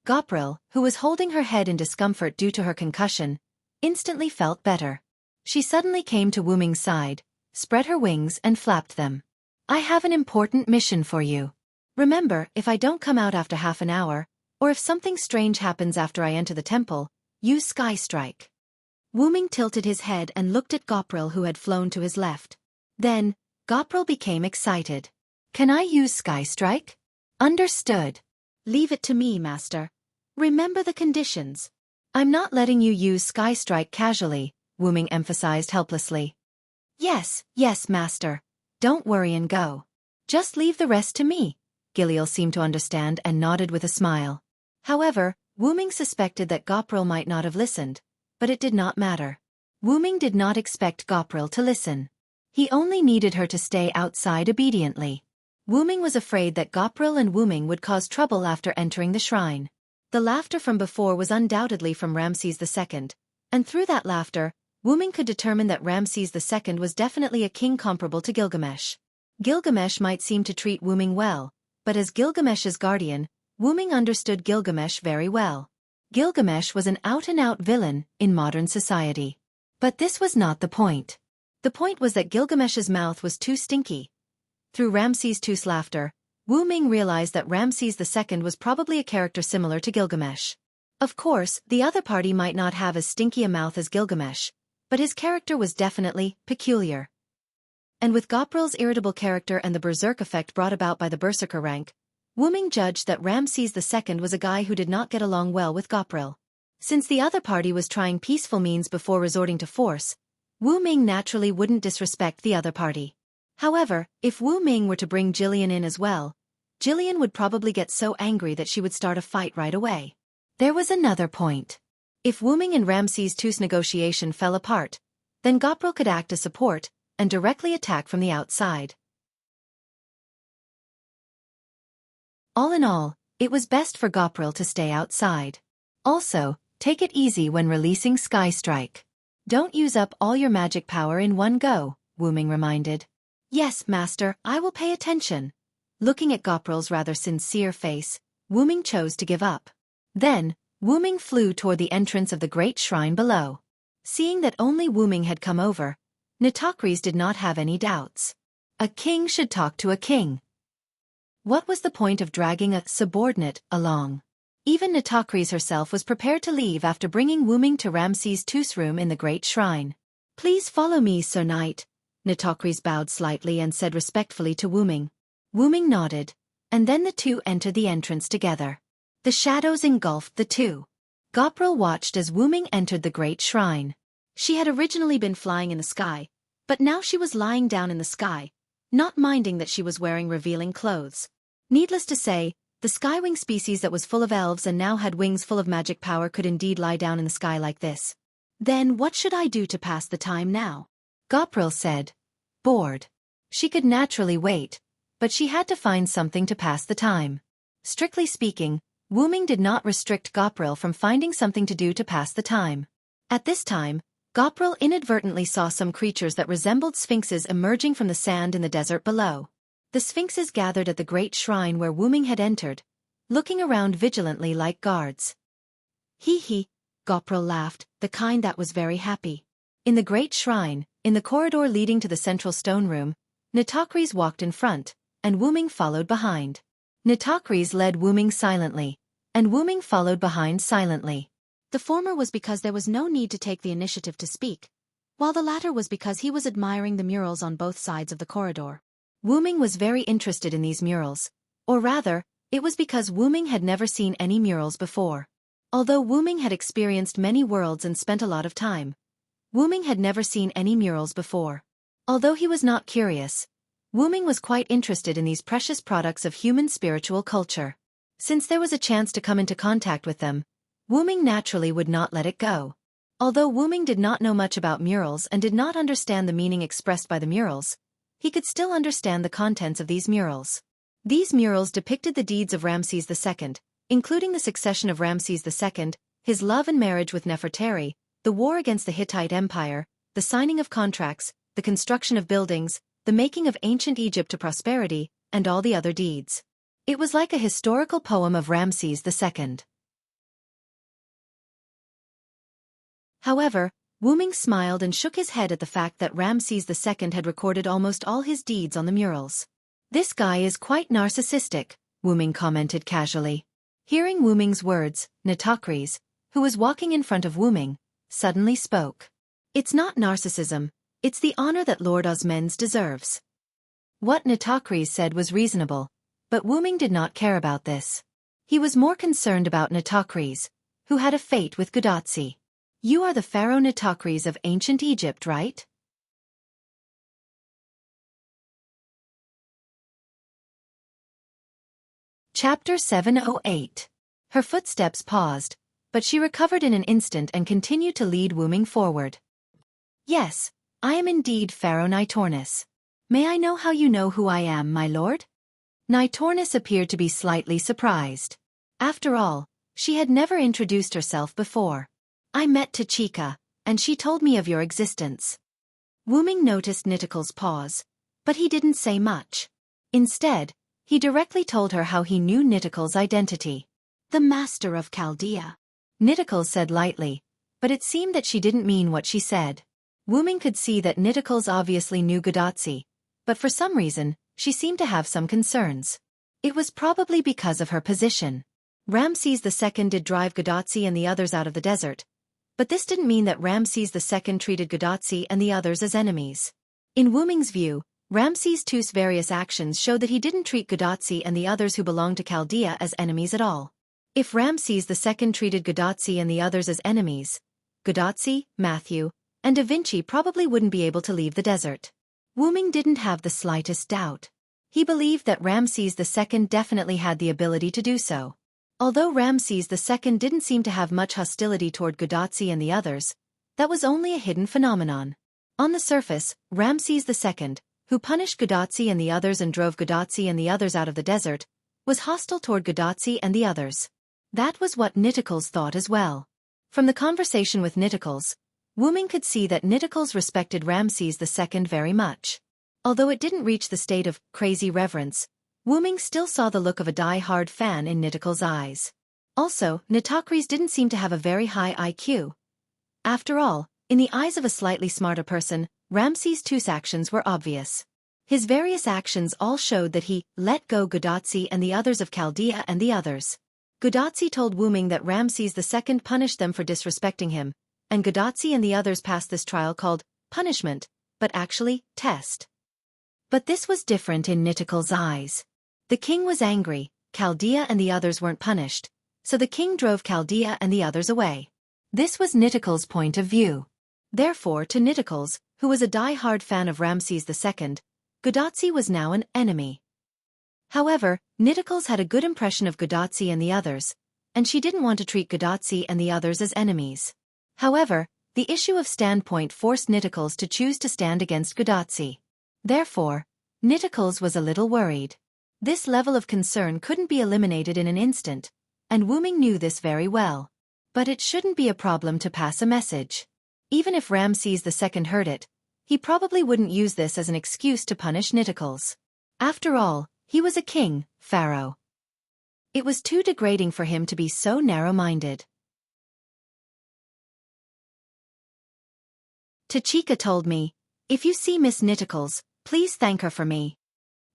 Gopril, who was holding her head in discomfort due to her concussion, instantly felt better. She suddenly came to Wu Ming's side, spread her wings and flapped them. I have an important mission for you. Remember, if I don't come out after half an hour, or if something strange happens after I enter the temple, use Sky Strike. Wu Ming tilted his head and looked at Gopril, who had flown to his left. Then, Gopril became excited. Can I use Sky Strike? Understood. Leave it to me, master. Remember the conditions. I'm not letting you use Sky Strike casually, Wu Ming emphasized helplessly. Yes, master. Don't worry and go. Just leave the rest to me. Giliel seemed to understand and nodded with a smile. However, Wu Ming suspected that Gopril might not have listened, but it did not matter. Wu Ming did not expect Gopril to listen. He only needed her to stay outside obediently. Wu Ming was afraid that Gopril and Wu Ming would cause trouble after entering the shrine. The laughter from before was undoubtedly from Ramses II, and through that laughter, Wu Ming could determine that Ramses II was definitely a king comparable to Gilgamesh. Gilgamesh might seem to treat Wu Ming well, but as Gilgamesh's guardian, Wu Ming understood Gilgamesh very well. Gilgamesh was an out-and-out villain in modern society. But this was not the point. The point was that Gilgamesh's mouth was too stinky. Through Ramses II's laughter, Wu Ming realized that Ramses II was probably a character similar to Gilgamesh. Of course, the other party might not have as stinky a mouth as Gilgamesh, but his character was definitely peculiar. And with Gopril's irritable character and the berserk effect brought about by the berserker rank, Wu Ming judged that Ramses II was a guy who did not get along well with Gopril. Since the other party was trying peaceful means before resorting to force, Wu Ming naturally wouldn't disrespect the other party. However, if Wu Ming were to bring Jillian in as well, Jillian would probably get so angry that she would start a fight right away. There was another point. If Wu Ming and Ramses II's negotiation fell apart, then Gopril could act as support and directly attack from the outside. All in all, it was best for Gopril to stay outside. Also, take it easy when releasing Sky Strike. Don't use up all your magic power in one go, Wu Ming reminded. Yes, master, I will pay attention. Looking at Gopril's rather sincere face, Wuming chose to give up. Then, Wuming flew toward the entrance of the great shrine below. Seeing that only Wuming had come over, Nitocris did not have any doubts. A king should talk to a king. What was the point of dragging a subordinate along? Even Nitocris herself was prepared to leave after bringing Wuming to Ramses II's room in the great shrine. "Please follow me, Sir Knight." Nitocris bowed slightly and said respectfully to Wuming. Wuming nodded, and then the two entered the entrance together. The shadows engulfed the two. Gopril watched as Wuming entered the great shrine. She had originally been flying in the sky, but now she was lying down in the sky, not minding that she was wearing revealing clothes. Needless to say, the skywing species that was full of elves and now had wings full of magic power could indeed lie down in the sky like this. "Then what should I do to pass the time now?" Gopril said. Bored. She could naturally wait, but she had to find something to pass the time. Strictly speaking, Wuming did not restrict Gopril from finding something to do to pass the time. At this time, Gopril inadvertently saw some creatures that resembled sphinxes emerging from the sand in the desert below. The sphinxes gathered at the great shrine where Wuming had entered, looking around vigilantly like guards. Hee, Gopril laughed, the kind that was very happy. In the great shrine, in the corridor leading to the central stone room, Nitocris walked in front, and Wuming followed behind. Nitocris led Wuming silently, and Wuming followed behind silently. The former was because there was no need to take the initiative to speak, while the latter was because he was admiring the murals on both sides of the corridor. Wuming was very interested in these murals, or rather, it was because Wuming had never seen any murals before. Although Wuming had experienced many worlds and spent a lot of time, Wuming had never seen any murals before. Although he was not curious, Wuming was quite interested in these precious products of human spiritual culture. Since there was a chance to come into contact with them, Wuming naturally would not let it go. Although Wuming did not know much about murals and did not understand the meaning expressed by the murals, he could still understand the contents of these murals. These murals depicted the deeds of Ramses II, including the succession of Ramses II, his love and marriage with Nefertari, the war against the Hittite Empire, the signing of contracts, the construction of buildings, the making of ancient Egypt to prosperity, and all the other deeds. It was like a historical poem of Ramses II. However, Wuming smiled and shook his head at the fact that Ramses II had recorded almost all his deeds on the murals. "This guy is quite narcissistic," Wuming commented casually. Hearing Wuming's words, Nitocris, who was walking in front of Wuming, suddenly spoke. "It's not narcissism, it's the honor that Lord Osmens deserves." What Nitocris said was reasonable, but Wuming did not care about this. He was more concerned about Nitocris, who had a fate with Gudotsi. "You are the Pharaoh Nitocris of ancient Egypt, right?" Chapter 708. Her footsteps paused, but she recovered in an instant and continued to lead Wuming forward. "Yes, I am indeed Pharaoh Nitornis. May I know how you know who I am, my lord?" Nitornis appeared to be slightly surprised. After all, she had never introduced herself before. "I met Tachika, and she told me of your existence." Wuming noticed Niticle's pause, but he didn't say much. Instead, he directly told her how he knew Niticle's identity. "The Master of Chaldea," Niticle said lightly, but it seemed that she didn't mean what she said. Wuming could see that Niticles obviously knew Gudotsi, but for some reason, she seemed to have some concerns. It was probably because of her position. Ramses II did drive Gudotsi and the others out of the desert, but this didn't mean that Ramses II treated Gudotsi and the others as enemies. In Wuming's view, Ramses II's various actions showed that he didn't treat Gudotsi and the others who belonged to Chaldea as enemies at all. If Ramses II treated Gudotsi and the others as enemies, Gudotsi, Matthew, and Da Vinci probably wouldn't be able to leave the desert. Wuming didn't have the slightest doubt. He believed that Ramses II definitely had the ability to do so. Although Ramses II didn't seem to have much hostility toward Gudotsi and the others, that was only a hidden phenomenon. On the surface, Ramses II, who punished Gudotsi and the others and drove Gudotsi and the others out of the desert, was hostile toward Gudotsi and the others. That was what Niticles thought as well. From the conversation with Niticles, Wuming could see that Niticles respected Ramses II very much. Although it didn't reach the state of crazy reverence, Ming still saw the look of a die-hard fan in Niticle's eyes. Also, Nitakris didn't seem to have a very high IQ. After all, in the eyes of a slightly smarter person, Ramses II's actions were obvious. His various actions all showed that he let go Gudatsi and the others of Chaldea and the others. Gudatsi told Ming that Ramses II punished them for disrespecting him, and Gudatsi and the others passed this trial called punishment, but actually test. But this was different in Niticle's eyes. The king was angry, Chaldea and the others weren't punished, so the king drove Chaldea and the others away. This was Niticle's point of view. Therefore, to Niticles, who was a die-hard fan of Ramses II, Gudatsi was now an enemy. However, Niticles had a good impression of Gudatsi and the others, and she didn't want to treat Gudatsi and the others as enemies. However, the issue of standpoint forced Niticles to choose to stand against Gudatsi. Therefore, Niticles was a little worried. This level of concern couldn't be eliminated in an instant, and Ming knew this very well. But it shouldn't be a problem to pass a message. Even if Ramses II heard it, he probably wouldn't use this as an excuse to punish Niticles. After all, he was a king, pharaoh. It was too degrading for him to be so narrow-minded. Tachika told me, "If you see Miss Niticles, please thank her for me."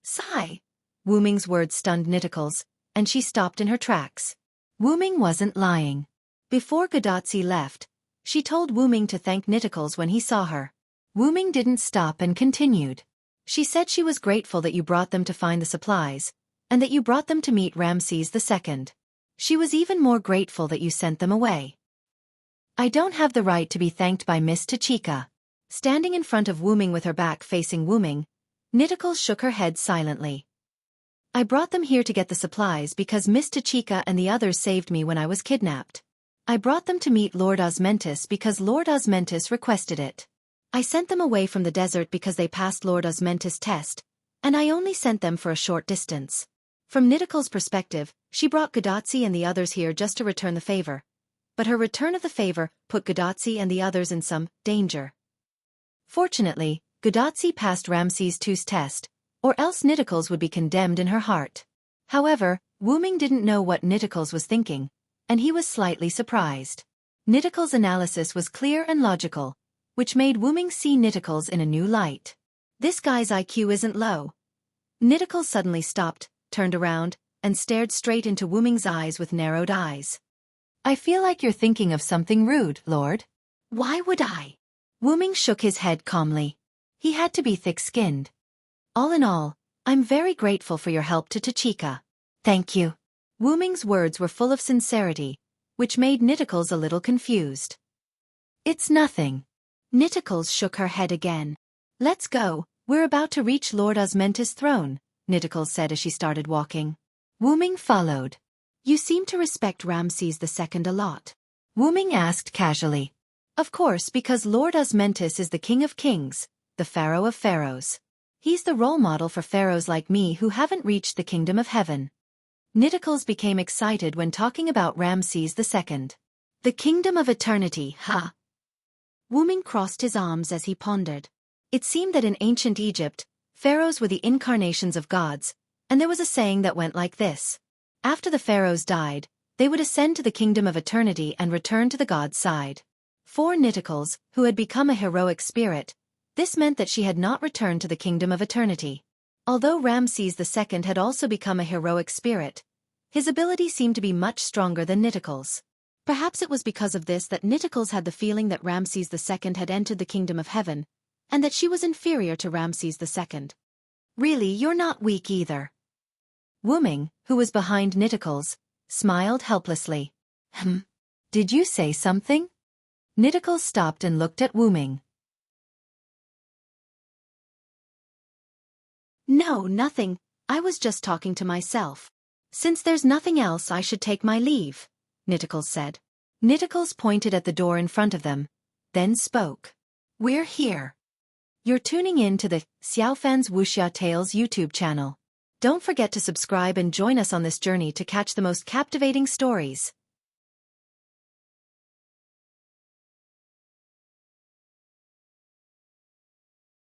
Sigh. Ming's words stunned Niticles, and she stopped in her tracks. Ming wasn't lying. Before Gudatsi left, she told Ming to thank Niticles when he saw her. Ming didn't stop and continued. She said she was grateful that you brought them to find the supplies, and that you brought them to meet Ramses II. She was even more grateful that you sent them away. I don't have the right to be thanked by Miss Tachika. Standing in front of Ming with her back facing Ming, Niticles shook her head silently. I brought them here to get the supplies because Miss Tachika and the others saved me when I was kidnapped. I brought them to meet Lord Osmentis because Lord Osmentis requested it. I sent them away from the desert because they passed Lord Osmentis' test, and I only sent them for a short distance. From Niticle's perspective, she brought Gudatsi and the others here just to return the favor. But her return of the favor put Gudatsi and the others in some danger. Fortunately, Gudatsi passed Ramses II's test, or else Niticles would be condemned in her heart. However, Ming didn't know what Niticles was thinking, and he was slightly surprised. Niticles' analysis was clear and logical, which made Ming see Niticles in a new light. This guy's IQ isn't low. Niticles suddenly stopped, turned around, and stared straight into Ming's eyes with narrowed eyes. I feel like you're thinking of something rude, Lord. Why would I? Ming shook his head calmly. He had to be thick-skinned. All in all, I'm very grateful for your help to Tachika. Thank you. Ming's words were full of sincerity, which made Niticles a little confused. It's nothing. Niticles shook her head again. Let's go, we're about to reach Lord Osmentis' throne, Niticles said as she started walking. Ming followed. You seem to respect Ramses II a lot. Ming asked casually. Of course, because Lord Osmentis is the king of kings, the pharaoh of pharaohs. He's the role model for pharaohs like me who haven't reached the kingdom of heaven. Niticles became excited when talking about Ramses II. The kingdom of eternity, huh? Ming crossed his arms as he pondered. It seemed that in ancient Egypt, pharaohs were the incarnations of gods, and there was a saying that went like this. After the pharaohs died, they would ascend to the kingdom of eternity and return to the god's side. For Niticles, who had become a heroic spirit, this meant that she had not returned to the kingdom of eternity. Although Ramses II had also become a heroic spirit, his ability seemed to be much stronger than Niticles. Perhaps it was because of this that Niticles had the feeling that Ramses II had entered the kingdom of heaven, and that she was inferior to Ramses II. Really, you're not weak either. Ming, who was behind Niticles, smiled helplessly. Did you say something? Niticles stopped and looked at Ming. No, nothing, I was just talking to myself. Since there's nothing else, I should take my leave, Niticles said. Niticles pointed at the door in front of them, then spoke. We're here. You're tuning in to the Xiaofan's Wuxia Tales YouTube channel. Don't forget to subscribe and join us on this journey to catch the most captivating stories.